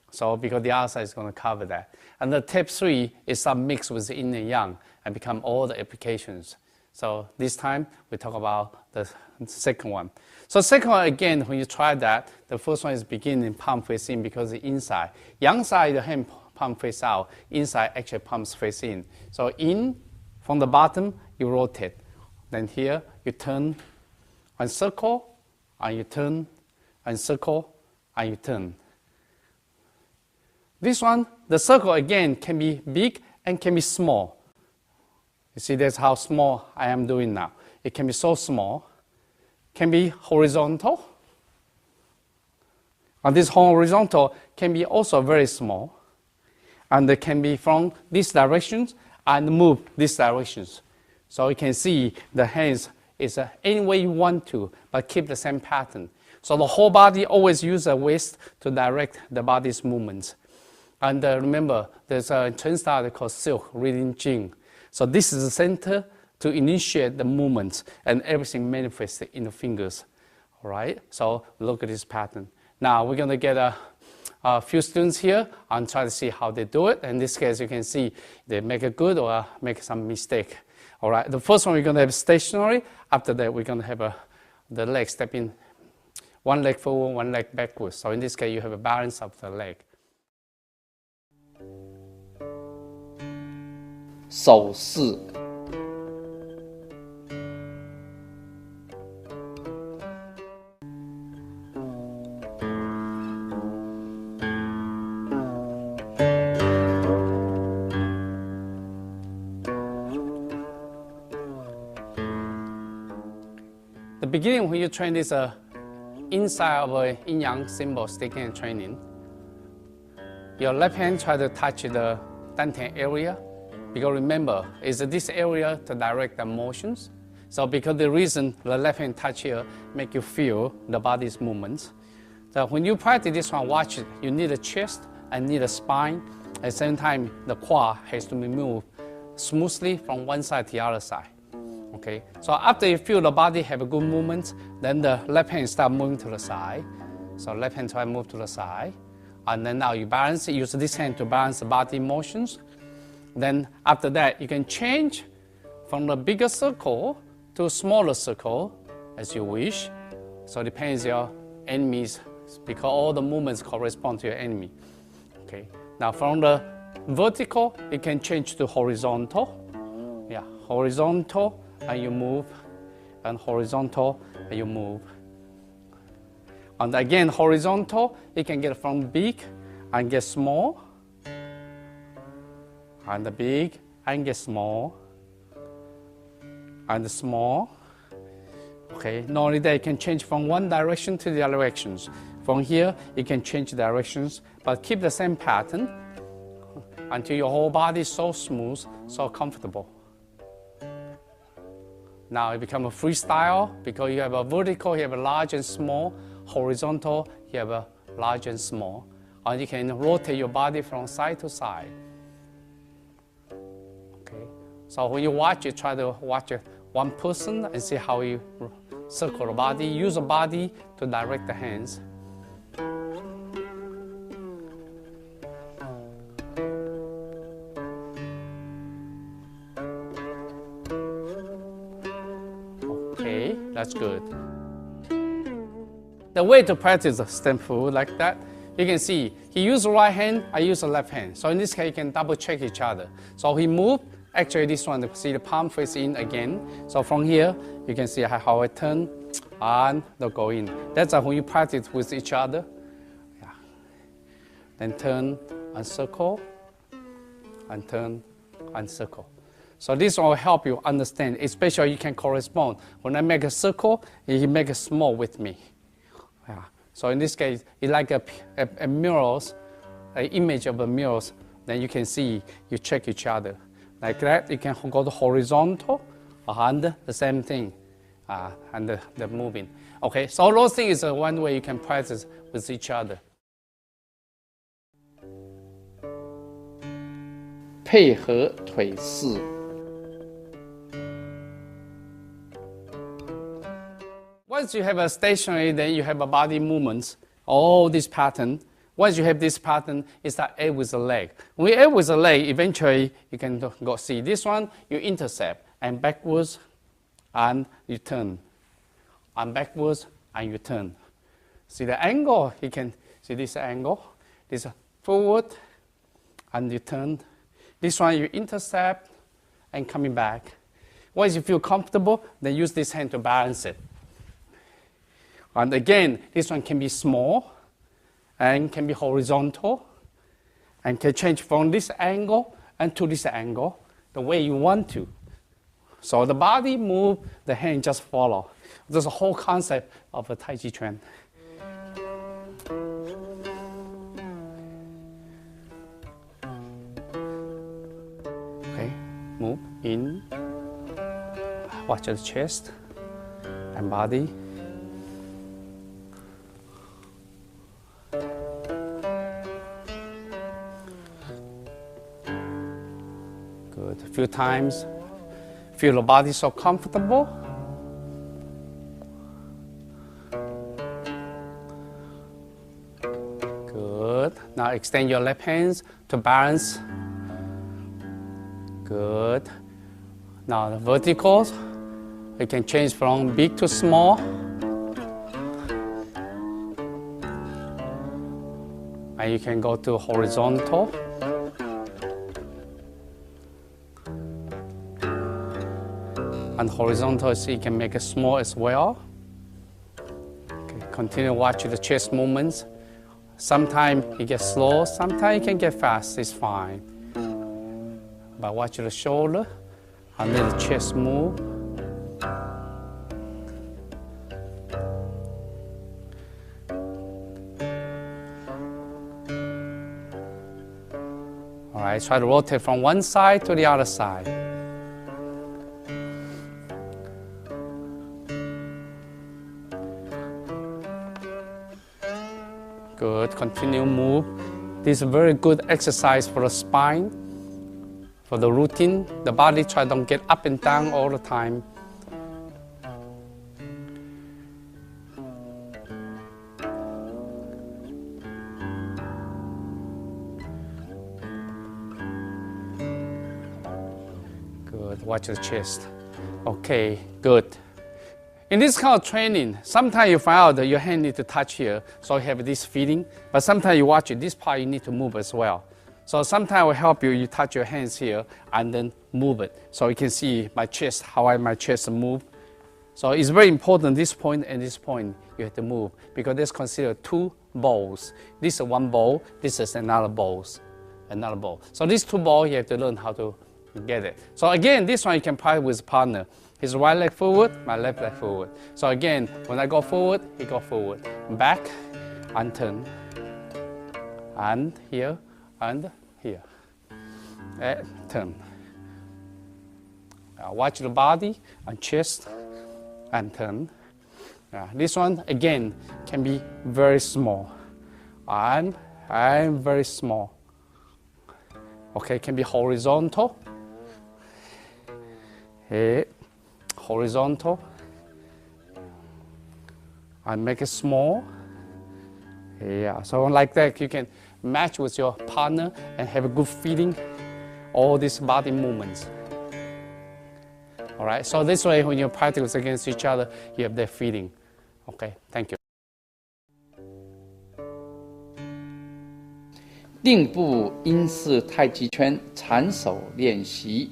So because the other side is going to cover that. And the tape 3 is some mix with the yin and yang and become all the applications. So this time we talk about the second one. So second one, again, when you try that, the first one is beginning palm face in because the inside. Yang side, the hand palm face out. Inside, actually palms face in. So in, from the bottom, you rotate. Then here, you turn and circle, and you turn, and circle, and you turn. This one, the circle again can be big and can be small. You see, that's how small I am doing now. It can be so small. Can be horizontal. And this horizontal can be also very small. And it can be from these directions and move these directions. So you can see the hands is any way you want to, but keep the same pattern. So the whole body always use the waist to direct the body's movements. And remember, there's a Chen style called silk reading Jing. So this is the center to initiate the movements, and everything manifested in the fingers. All right, so look at this pattern. Now we're going to get a few students here and try to see how they do it. In this case, you can see they make it good or make some mistake. All right, the first one we're going to have stationary. After that, we're going to have the leg step in, one leg forward, one leg backwards. So in this case, you have a balance of the leg. 手势。The beginning when you train this inside of a yin-yang symbol sticking and training, your left hand try to touch the dantian area, because remember, it's this area to direct the motions. So because the reason the left hand touch here make you feel the body's movements. So when you practice this one, watch it, you need a chest and need a spine. At the same time, the quad has to be moved smoothly from one side to the other side. Okay, so after you feel the body have a good movement, then the left hand start moving to the side. So left hand try to move to the side. And then now you balance it, use this hand to balance the body motions. Then after that, you can change from the bigger circle to a smaller circle as you wish. So it depends your enemies, because all the movements correspond to your enemy. Okay, now from the vertical, you can change to horizontal. Yeah, horizontal, and you move, and horizontal, and you move. And again, horizontal, you can get from big and get small, and the big and get small, and the small. Okay, not only that, you can change from one direction to the other directions. From here, you can change directions, but keep the same pattern until your whole body is so smooth, so comfortable. Now it becomes a freestyle because you have a vertical, you have a large and small, horizontal, you have a large and small. And you can rotate your body from side to side. Okay, so when you watch it, try to watch one person and see how you circle the body. Use the body to direct the hands. That's good. The way to practice the stem forward like that, you can see he used the right hand, I use the left hand. So in this case, you can double check each other. So he moved, actually this one, see the palm face in again. So from here, you can see how I turn and they'll go in. That's when you practice with each other. Yeah. Then turn and circle, and turn and circle. So this will help you understand, especially you can correspond. When I make a circle, you make a small with me. Yeah. So in this case, it's like a mirrors, an image of a mirrors. Then you can see, you check each other. Like that, you can go to horizontal, and the same thing, and the moving. Okay, so those things is one way you can practice with each other. 配合腿式。Once you have a stationary, then you have a body movements, all this pattern. Once you have this pattern, it's that add with the leg. When you add with the leg, eventually you can go see this one, you intercept, and backwards, and you turn. And backwards, and you turn. See the angle, you can see this angle. This forward, and you turn. This one you intercept, and coming back. Once you feel comfortable, then use this hand to balance it. And again, this one can be small, and can be horizontal, and can change from this angle and to this angle, the way you want to. So the body move, the hand just follow. There's a whole concept of a Tai Chi Chuan. Okay, move in, watch the chest and body. Good. A few times. Feel the body so comfortable. Good. Now extend your left hands to balance. Good. Now the verticals, you can change from big to small. And you can go to horizontal. And horizontal, so you can make it small as well. Okay, continue watching the chest movements. Sometimes you get slow, sometimes you can get fast, it's fine. But watch the shoulder and then the chest move. All right, try to rotate from one side to the other side. Good, continue move. This is a very good exercise for the spine, for the routine. The body try don't get up and down all the time. Good, watch the chest. Okay, good. In this kind of training, sometimes you find out that your hand needs to touch here, so you have this feeling. But sometimes you watch it, this part you need to move as well. So sometimes it will help you, you touch your hands here and then move it. So you can see my chest, how my chest move. So it's very important, this point and this point, you have to move. Because this is considered two bowls. This is one bowl, this is another bowl. So these two balls, you have to learn how to get it. So again, this one you can practice with partner. His right leg forward, my left leg forward. So again, when I go forward, he go forward. Back and turn. And here and here. And turn. Watch the body and chest and turn. This one, again, can be very small. And very small. Okay, can be horizontal. Horizontal, and make it small. Yeah, so like that you can match with your partner and have a good feeling, all these body movements. All right, so this way when you practice against each other, you have that feeling. Okay, thank you. 定步英式太极拳缠手练习。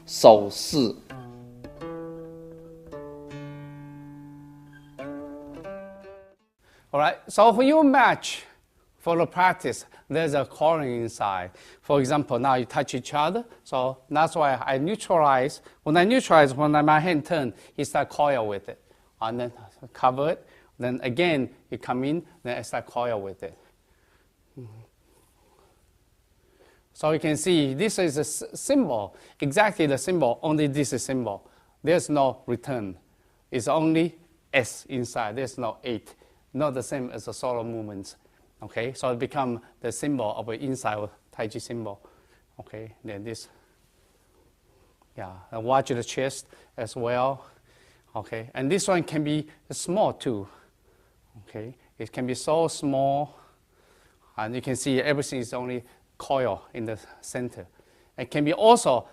手势。All right, so when you match for the practice, there's a coiling inside. For example, now you touch each other, so that's why I neutralize. When I neutralize, when my hand turn, you start coil with it. And then cover it. Then again, you come in, then I start coil with it. So you can see this is a symbol, exactly the symbol, only this is symbol. There's no return. It's only S inside, there's no 8. Not the same as the solo movements. Okay, so it becomes the symbol of the inside of Tai Chi symbol. Okay, then this, yeah, and watch the chest as well. Okay, and this one can be small too. Okay, it can be so small, and you can see everything is only coil in the center. It can be also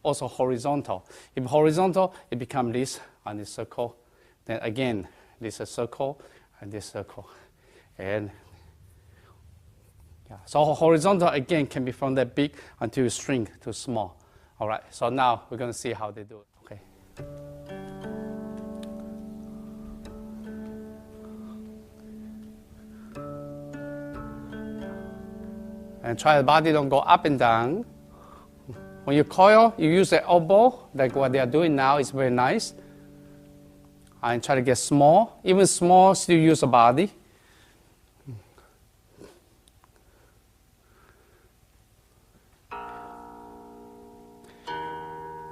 horizontal. If horizontal, it becomes this and this circle. Then again, this is circle and this circle, and yeah. So horizontal again can be from that big until you shrink to small. All right. So now we're going to see how they do it. Okay. And try the body don't go up and down. When you coil, you use the elbow, like what they are doing now is very nice. And try to get small. Even small, still use the body.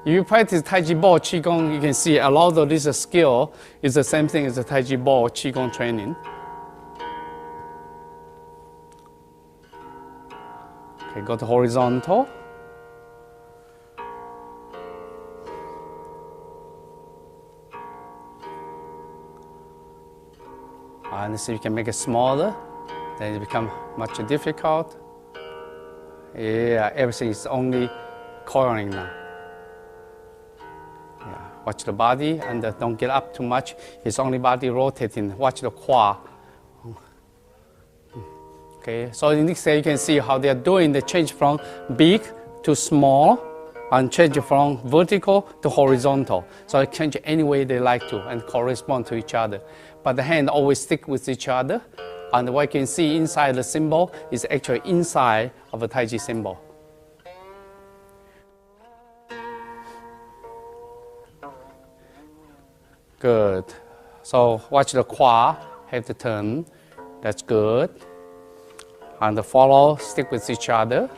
If you practice Tai Chi Bo Qigong, you can see a lot of this skill is the same thing as the Tai Chi Bo Qigong training. Okay, go to horizontal. And see if you can make it smaller. Then it becomes much difficult. Yeah, everything is only coiling now. Yeah, watch the body and don't get up too much. It's only body rotating. Watch the qua. Okay, so in this case you can see how they are doing the change from big to small and change from vertical to horizontal. So it change any way they like to and correspond to each other. But the hand always stick with each other. And what you can see inside the symbol is actually inside of a Tai Chi symbol. Good. So watch the qua, have to turn. That's good. And the follow, stick with each other.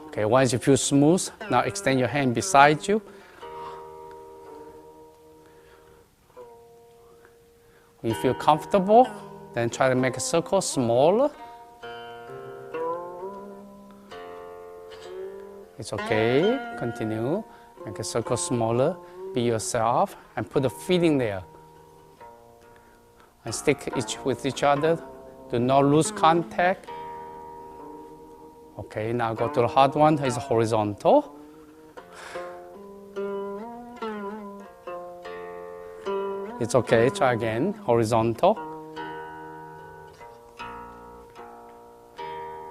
Okay, once you feel smooth, now extend your hand beside you. When you feel comfortable, then try to make a circle smaller. It's okay, continue. Make a circle smaller, be yourself, and put a feeling there. And stick with each other. Do not lose contact. Okay, now go to the hard one, it's horizontal. It's okay, try again, horizontal.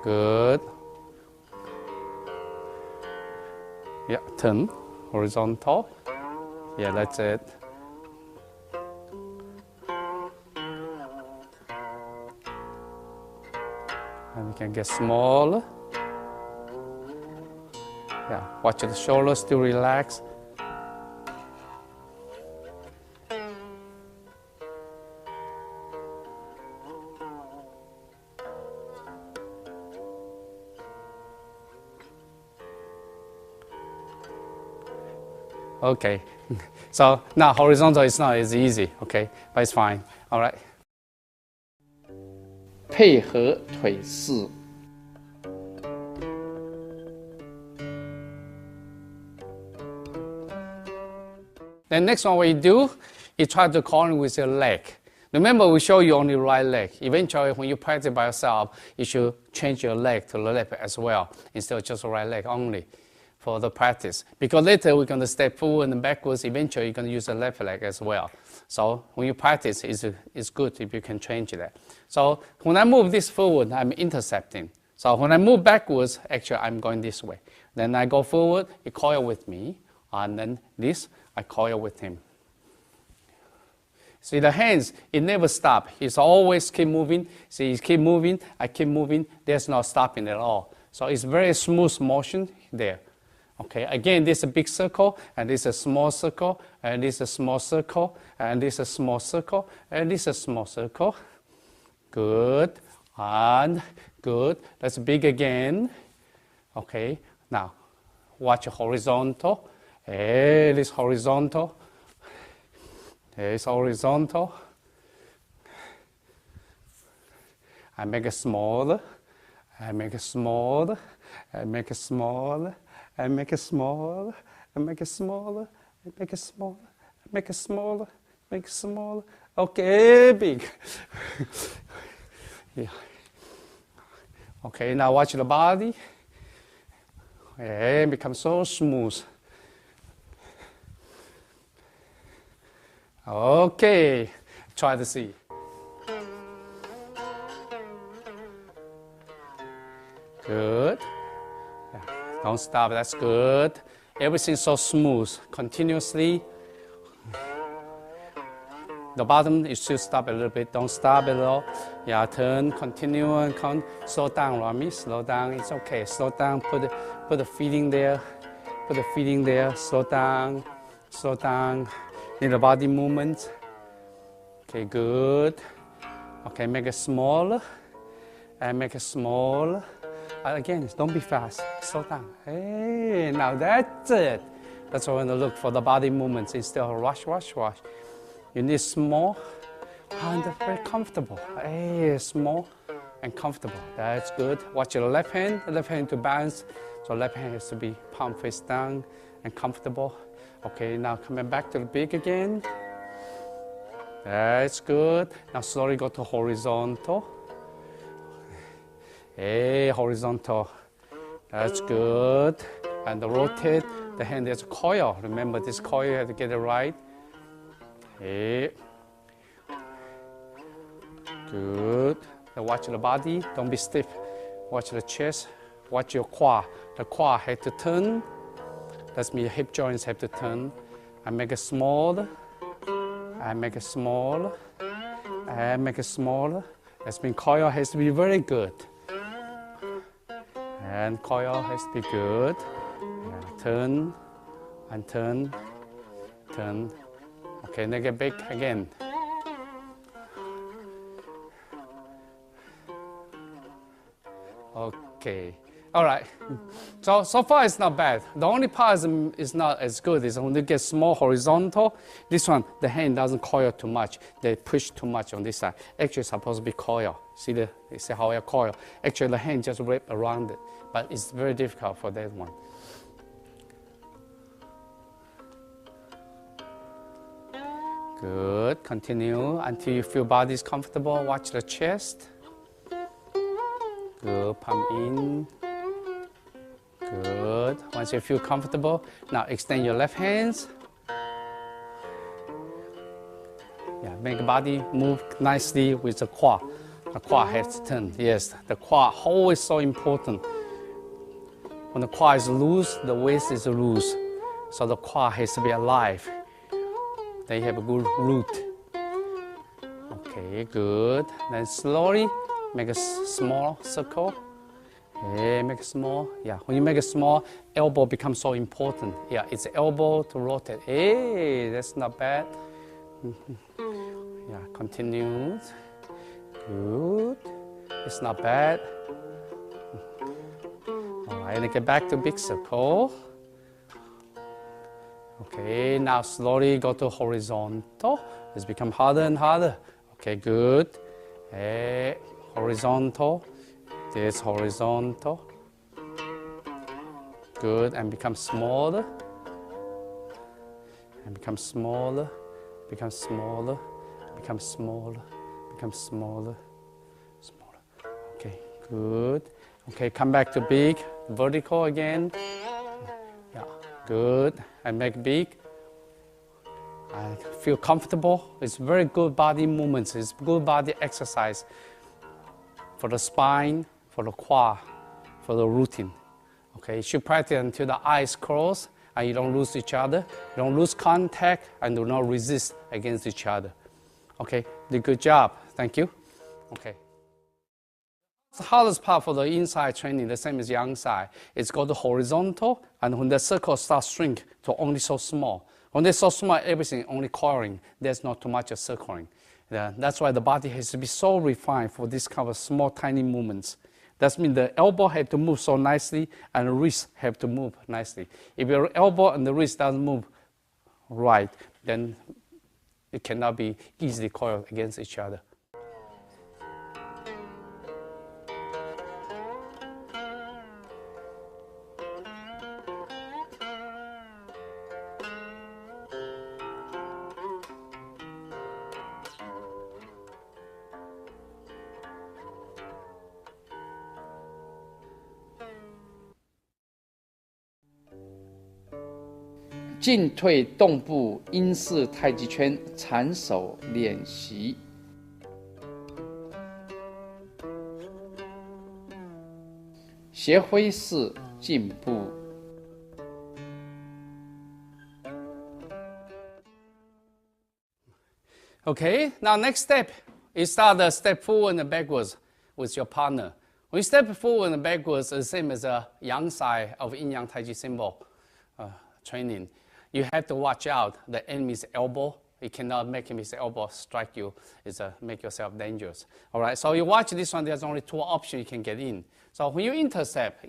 Good. Yeah, turn, horizontal. Yeah, that's it. And you can get smaller. Yeah, watch the shoulders still relax. Okay, so now horizontal is not as easy, okay, but it's fine, all right. 配合腿式。Then next one what you do, you try to coil with your leg. Remember, we show you only right leg. Eventually, when you practice by yourself, you should change your leg to the left as well, instead of just right leg only for the practice. Because later, we're going to step forward and backwards. Eventually, you're going to use the left leg as well. So when you practice, it's good if you can change that. So when I move this forward, I'm intercepting. So when I move backwards, actually, I'm going this way. Then I go forward, he coil with me. And then this, I coil with him. See, the hands, it never stops. He's always keep moving. See, he keep moving, I keep moving. There's no stopping at all. So it's very smooth motion there. Okay, again, this is a big circle, and this is a small circle, and this is a small circle, and this is a small circle, and this is a small circle. Good, and good. That's big again. Okay, now watch horizontal. Hey, this horizontal. It's horizontal. I make it smaller. I make it smaller. I make it smaller. I make it smaller. I make it smaller. I make it smaller. I make it smaller. Make it smaller. Okay, big. Yeah. Okay, now watch the body. It becomes so smooth. Okay, try to see. Good. Yeah. Don't stop, that's good. Everything's so smooth, continuously. The bottom, you should stop a little bit. Don't stop at all. Yeah, turn, continue, and slow down, Rami. Slow down, it's okay. Slow down, put the feeling there. Put the feeling there, slow down, slow down. In the body movement. Okay, good. Okay, make it smaller. And make it smaller. Again, don't be fast. Slow down. Hey, now that's it. That's why I want to look for the body movements instead of rush, rush, rush. You need small and very comfortable. Hey, small and comfortable. That's good. Watch your left hand to balance. So left hand has to be palm face down and comfortable. Okay, now coming back to the big again. That's good. Now slowly go to horizontal. Hey, horizontal. That's good. And rotate. The hand is a coil. Remember this coil, you have to get it right. Hey. Good. Now watch the body. Don't be stiff. Watch the chest. Watch your quad. The quad has to turn. That means your hip joints have to turn. I make it smaller. I make it smaller. I make it smaller. That means coil has to be very good. And coil has to be good. Yeah, turn and turn, turn. Okay, now get big again. Okay. All right, so far it's not bad. The only part is not as good is when you get small horizontal. This one, the hand doesn't coil too much. They push too much on this side. Actually, it's supposed to be coil. See how I coil? Actually, the hand just wrap around it, but it's very difficult for that one. Good, continue until you feel body is comfortable. Watch the chest. Good, palm in. Good. Once you feel comfortable, now extend your left hands. Yeah, make the body move nicely with the quad. The quad has to turn. Yes, the quad always so important. When the quad is loose, the waist is loose. So the quad has to be alive. Then you have a good root. Okay, good. Then slowly make a small circle. Hey, make it small. Yeah, when you make it small, elbow becomes so important. Yeah, it's elbow to rotate. Hey, that's not bad. Yeah, continue. Good. It's not bad. All right, and get back to big circle. Okay, now slowly go to horizontal. It's become harder and harder. Okay, good. Hey, horizontal. This horizontal. Good, and become smaller. And become smaller. Become smaller. become smaller, become smaller, smaller. Okay, good. Okay, come back to big, vertical again. Yeah, good. And make big. I feel comfortable. It's very good body movements. It's good body exercise for the spine, for the quad, for the routine. Okay, you should practice until the eyes close and you don't lose each other, you don't lose contact, and do not resist against each other. Okay, did a good job. Thank you. Okay. The hardest part for the inside training, the same as yang side, is go to horizontal, and when the circle starts shrink to only so small. When they're so small, everything only coiling. There's not too much of circling. That's why the body has to be so refined for this kind of small, tiny movements. That means the elbow have to move so nicely, and the wrist have to move nicely. If your elbow and the wrist doesn't move right, then it cannot be easily coiled against each other.进退动步英式太极拳缠手练习。斜挥式进步。Okay, now next step is start the step forward and backwards with your partner. When you step forward and backwards, it's the same as a yang side of yin yang tai chi symbol training. You have to watch out the enemy's elbow. You cannot make his elbow strike you. It's make yourself dangerous. All right, so you watch this one, there's only two options you can get in. So when you intercept,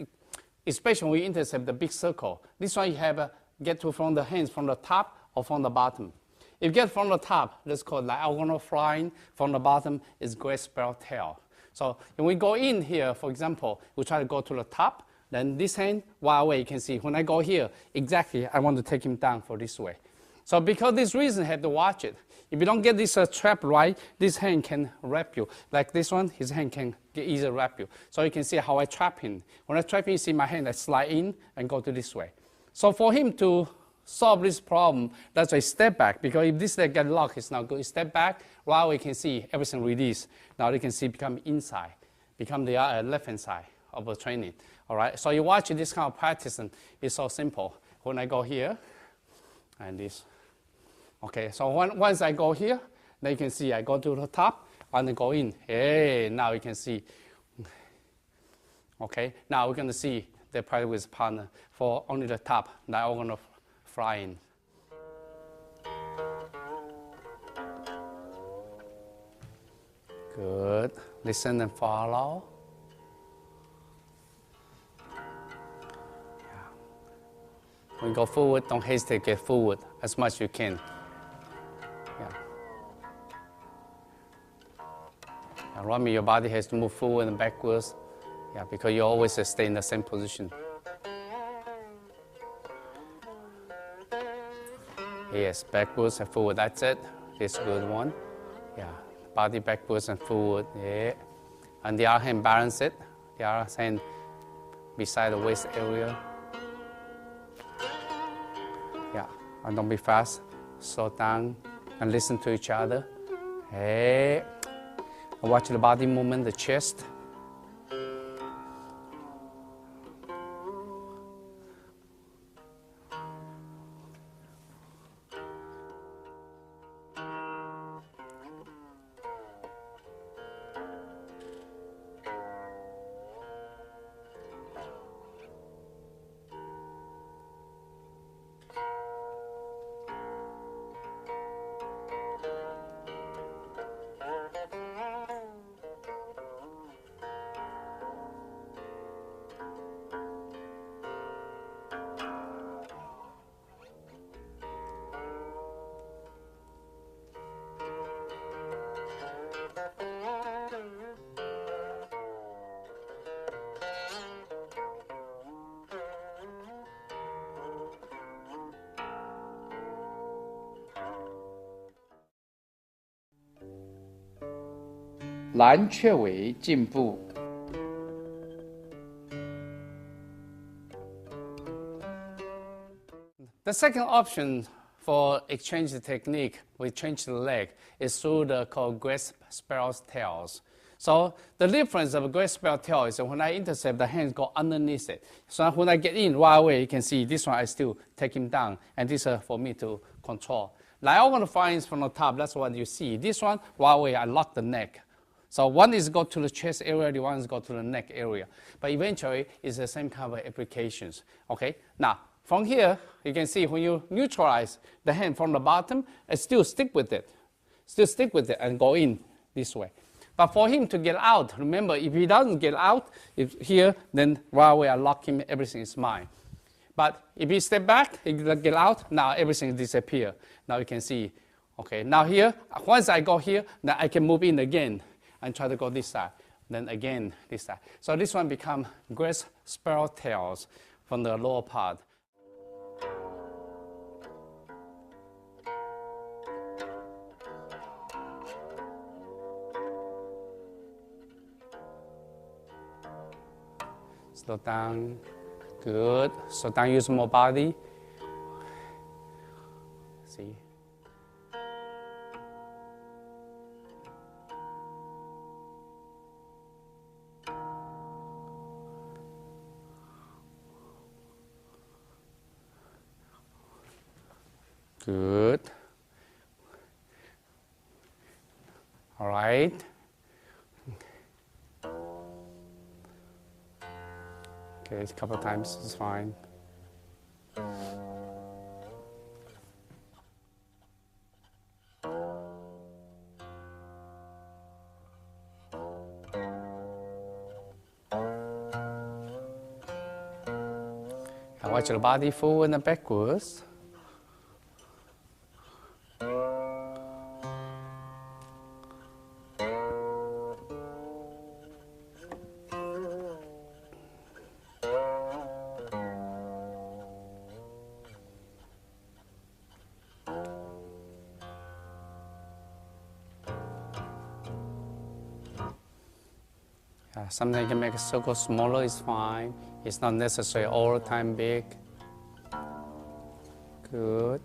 especially when you intercept the big circle, this one you have get to from the hands from the top or from the bottom. If you get from the top, that's called diagonal flying. From the bottom is great spiral tail. So when we go in here, for example, we try to go to the top, then this hand, while away, you can see when I go here, exactly, I want to take him down for this way. So because this reason, you have to watch it. If you don't get this trap right, this hand can wrap you. Like this one, his hand can easily wrap you. So you can see how I trap him. When I trap him, you see my hand, I slide in and go to this way. So for him to solve this problem, that's why step back, because if this leg get locked, it's not good. Step back, while we can see everything release. Now you can see become inside, become the left-hand side of the training. All right, so you watch this kind of practice, and it's so simple. When I go here, and this. Okay, so once I go here, then you can see I go to the top, and then go in. Hey, now you can see. Okay, now we're going to see the practice with partner for only the top. Now we're going to fly in. Good. Listen and follow. When you go forward, don't hesitate, get forward as much as you can. Yeah. And remember, your body has to move forward and backwards. Yeah, because you always stay in the same position. Yes, backwards and forward, that's it. This good one. Yeah, body backwards and forward, yeah. And the other hand, balance it. The other hand beside the waist area. Yeah, and don't be fast. Slow down and listen to each other. Hey, and watch the body movement, the chest. 蓝雀尾进步。The second option for exchange technique, we change the leg, is through the called grass sparrow's tails. So the difference of a grass sparrow tail is that when I intercept, the hands go underneath it. So when I get in right away, you can see this one I still take him down, and this is for me to control. Now I want to find from the top, that's what you see. This one, right away, I lock the neck. So one is go to the chest area, the one is go to the neck area. But eventually, it's the same kind of applications. Okay, now from here, you can see when you neutralize the hand from the bottom, it still stick with it. Still stick with it and go in this way. But for him to get out, remember, if he doesn't get out, if here, then right away I lock him, everything is mine. But if he step back, he get out, now everything disappear. Now you can see, okay, now here, once I go here, now I can move in again and try to go this side, then again this side. So this one become grass sparrow tails from the lower part. Slow down, good. Slow down, use more body. See. Good. All right. Okay, a couple of times is fine. Now watch your body forward and backwards. Sometimes you can make a circle smaller, is fine. It's not necessary all the time big. Good.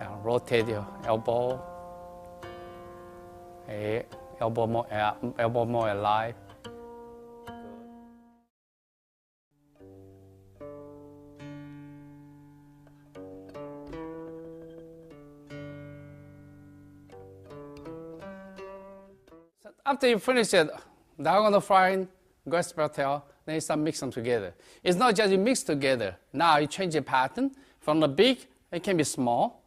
Now rotate your elbow. Hey. Elbow more alive. So after you finish it, now I'm going to find grass sparrow tail, then you start mixing them together. It's not just you mix together. Now you change the pattern. From the big, it can be small.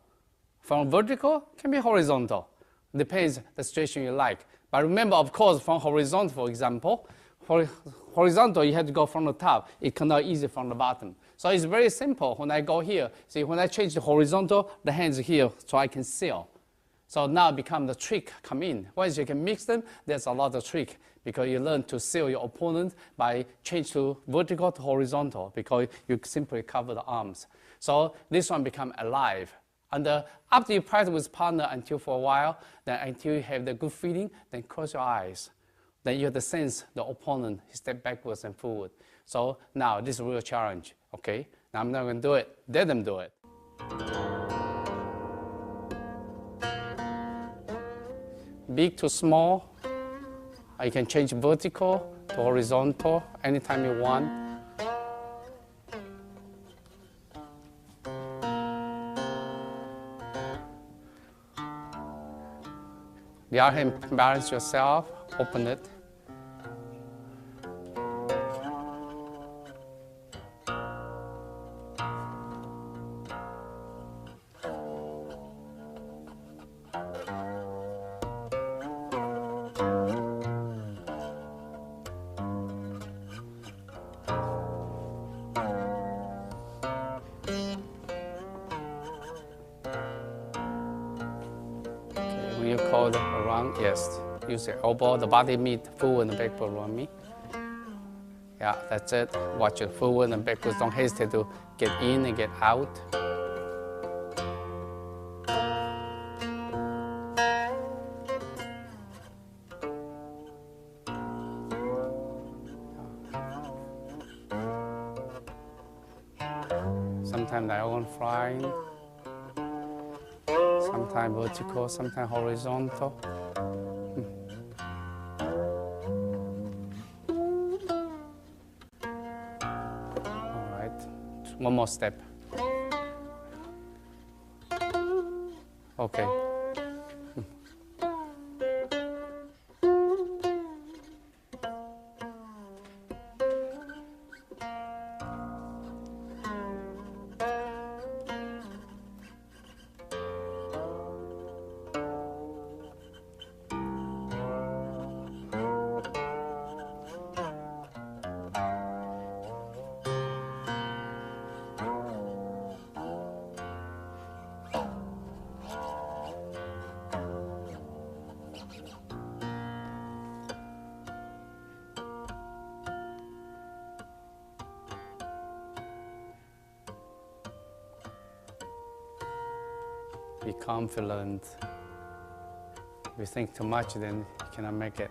From vertical, it can be horizontal. Depends the situation you like. But remember, of course, from horizontal, for example, for horizontal, you have to go from the top. It cannot easy from the bottom. So it's very simple. When I go here, see, when I change the horizontal, the hands here, so I can seal. So now become the trick come in. Once you can mix them, there's a lot of trick because you learn to seal your opponent by change to vertical to horizontal because you simply cover the arms. So this one become alive. And after you practice with partner until for a while, then until you have the good feeling, then close your eyes. Then you have the sense the opponent step backwards and forward. So now this is a real challenge. Okay, now I'm not going to do it. Let them do it. Big to small. You can change vertical to horizontal anytime you want. The other hand, balance yourself, open it. Okay, when you call it around, yes. use your elbow, the body meet forward and backward around me. Yeah, that's it. Watch it forward and backwards. Don't hesitate to get in and get out. Sometimes diagonal flying, sometimes vertical, sometimes horizontal. All right, one more step. Okay. Be confident. If you think too much, then you cannot make it.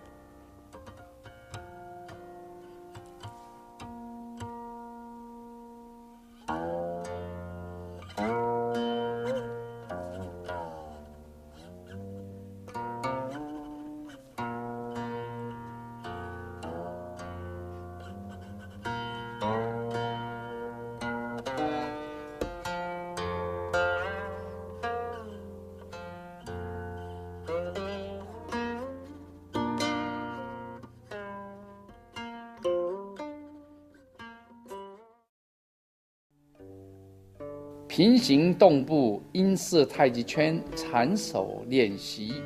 平行动步英式太极圈缠手练习。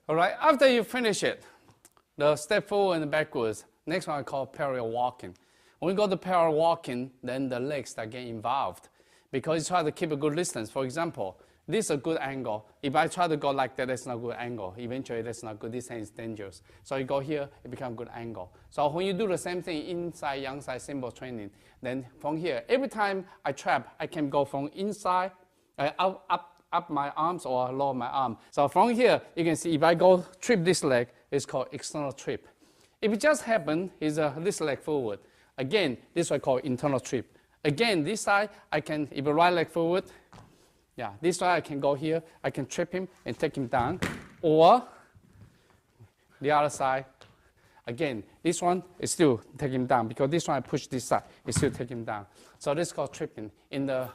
All right, after you finish it, the step forward and backwards, next one I call parallel walking. When we go to parallel walking, then the legs start getting involved because you try to keep a good distance. For example, this is a good angle. If I try to go like that, that's not a good angle. Eventually, that's not good. This hand is dangerous. So you go here, it becomes a good angle. So when you do the same thing inside, yang side, symbol training, then from here, every time I trap, I can go from inside, up my arms or lower my arm. So from here, you can see if I go trip this leg, it's called external trip. If it just happen, is this leg forward. Again, this one called internal trip. Again, this side, I can, if a right leg forward, yeah, this side I can go here, I can trip him and take him down. Or the other side, again, this one is still take him down because this one I push this side, it still take him down. So this is called tripping. In the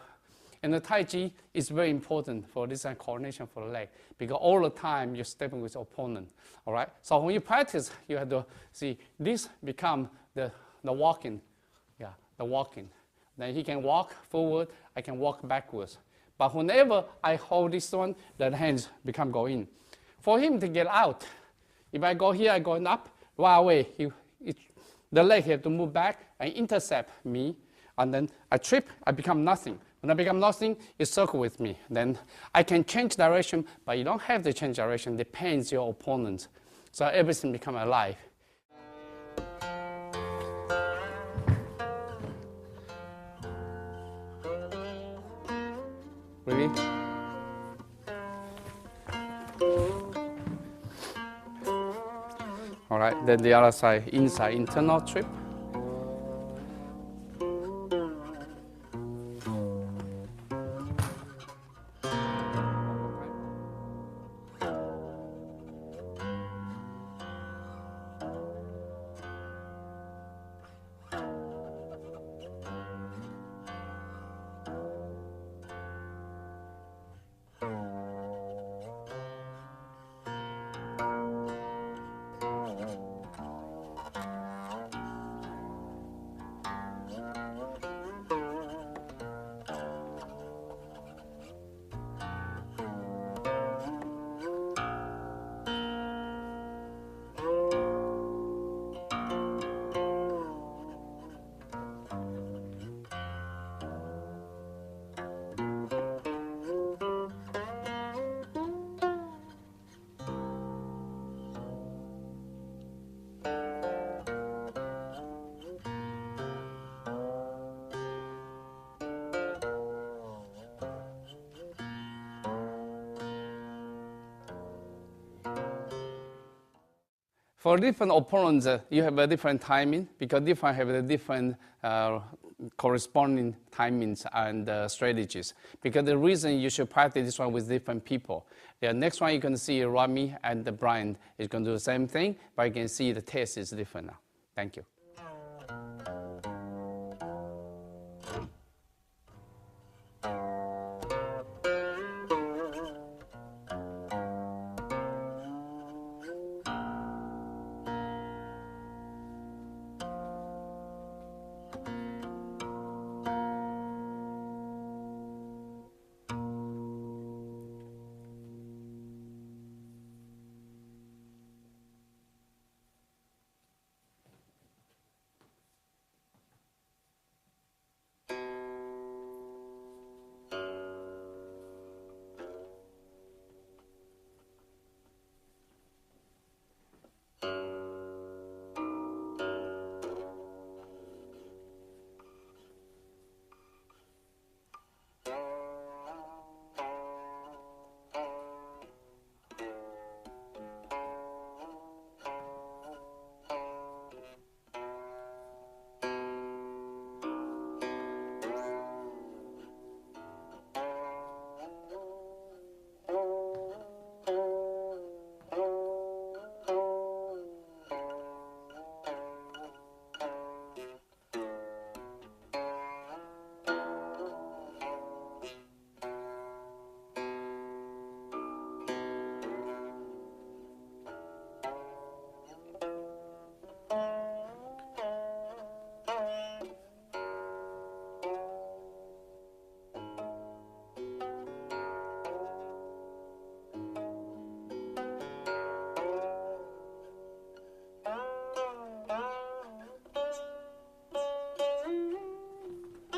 Tai Chi, it's very important for this coordination for the leg because all the time you're stepping with your opponent. All right. So when you practice, you have to see this become the walking. Yeah, the walking. Then he can walk forward. I can walk backwards. But whenever I hold this one, the hands become go in. For him to get out, if I go here, I go up right away. The leg have to move back and intercept me, and then I trip. I become nothing. When I become nothing, you circle with me. Then I can change direction, but you don't have to change direction. Depends your opponent. So everything become alive. Ready? All right, then the other side, inside, internal trip. For different opponents, you have a different timing because different have a different corresponding timings and strategies. Because the reason you should practice this one with different people. The next one you can see Rami and Brian is going to do the same thing, but you can see the test is different now. Thank you.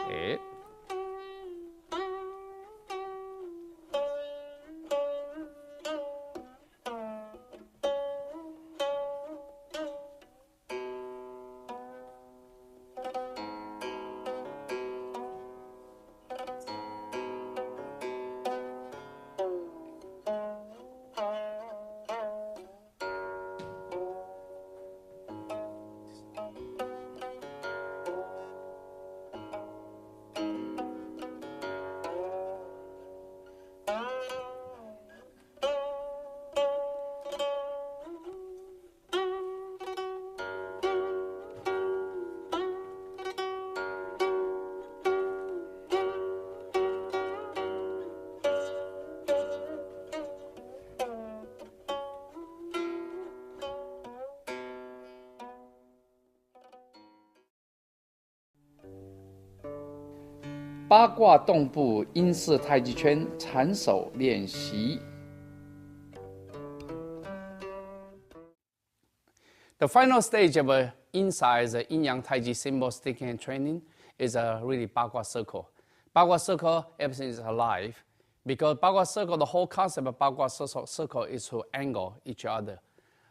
Okay.八卦动步英式太极圈缠手练习。The final stage of inside the yin-yang tai chi symbol sticking and training is a really bagua circle. Bagua circle, everything is alive. Because bagua circle, the whole concept of bagua circle is to angle each other.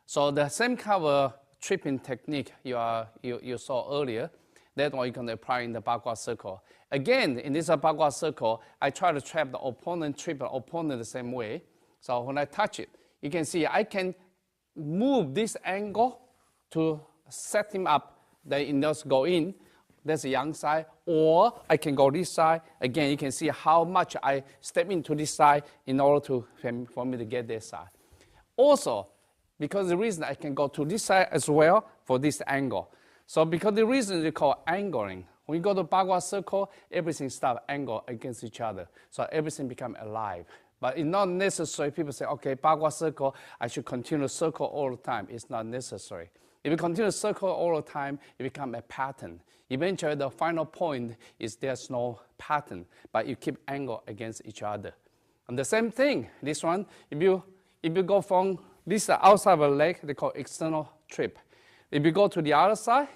So the same kind of tripping technique you saw earlier, that's what you can apply in the bagua circle. Again, in this bagua circle, I try to trap the opponent, trip the opponent the same way. So when I touch it, you can see I can move this angle to set him up. Then it just go in. That's the yang side. Or I can go this side. Again, you can see how much I step into this side in order for me to get this side. Also, because the reason I can go to this side as well for this angle. So because the reason they call angling. When you go to bagua circle, everything starts angle against each other. So everything becomes alive. But it's not necessary. People say, okay, bagua circle, I should continue circle all the time. It's not necessary. If you continue circle all the time, it becomes a pattern. Eventually, the final point is there's no pattern, but you keep angle against each other. And the same thing, this one, if you go from this outside of the leg, they call external trip. If you go to the other side,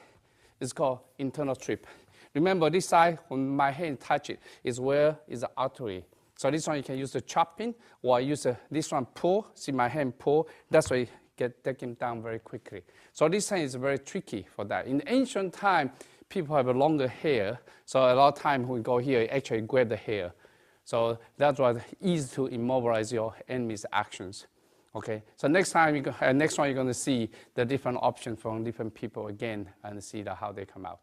it's called internal trip. Remember, this side, when my hand touch it, is where is the artery. So this one you can use the chopping, or use this one pull. See my hand pull. That's why you take him down very quickly. So this hand is very tricky for that. In ancient time, people have a longer hair. So a lot of time when we go here, actually grab the hair. So that's why it's easy to immobilize your enemy's actions. Okay, so next time, next one, you're going to see the different options from different people again and see how they come out.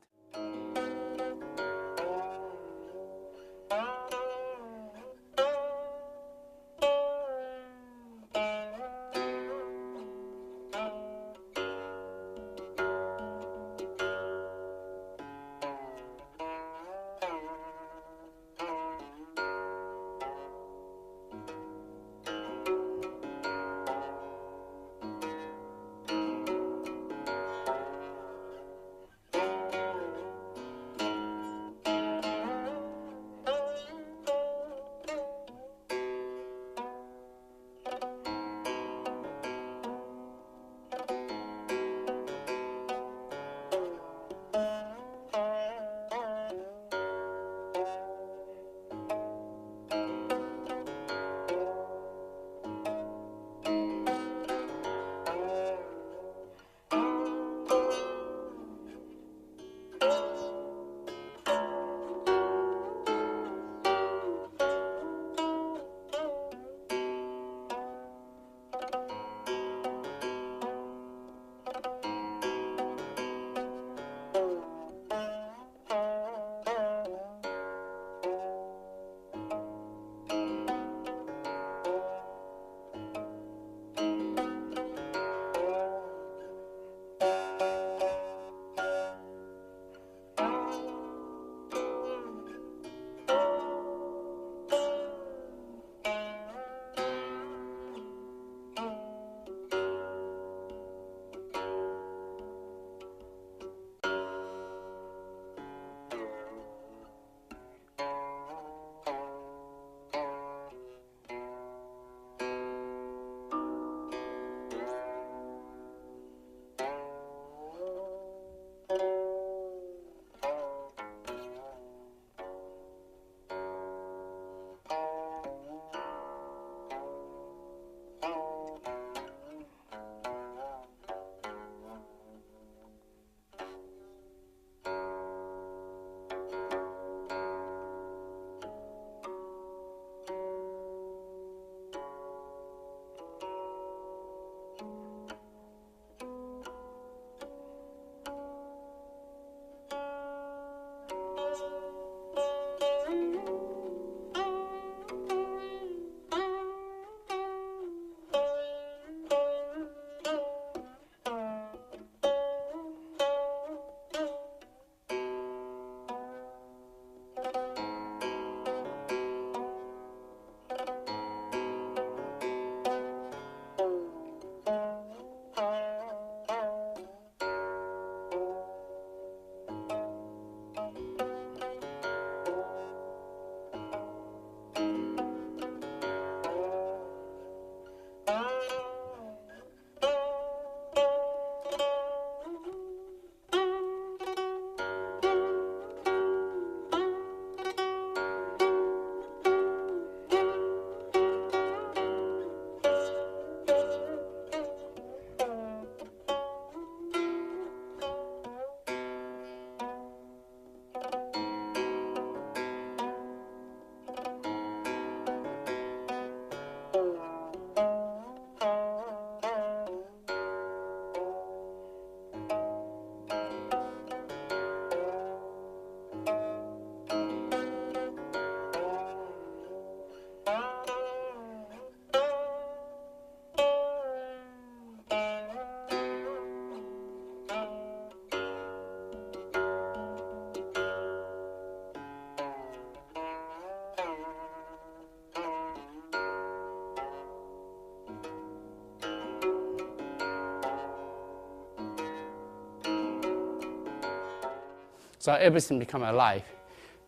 So everything become alive.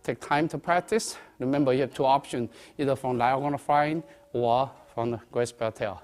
Take time to practice. Remember, you have two options, either from diagonal flying or from the graceful tail.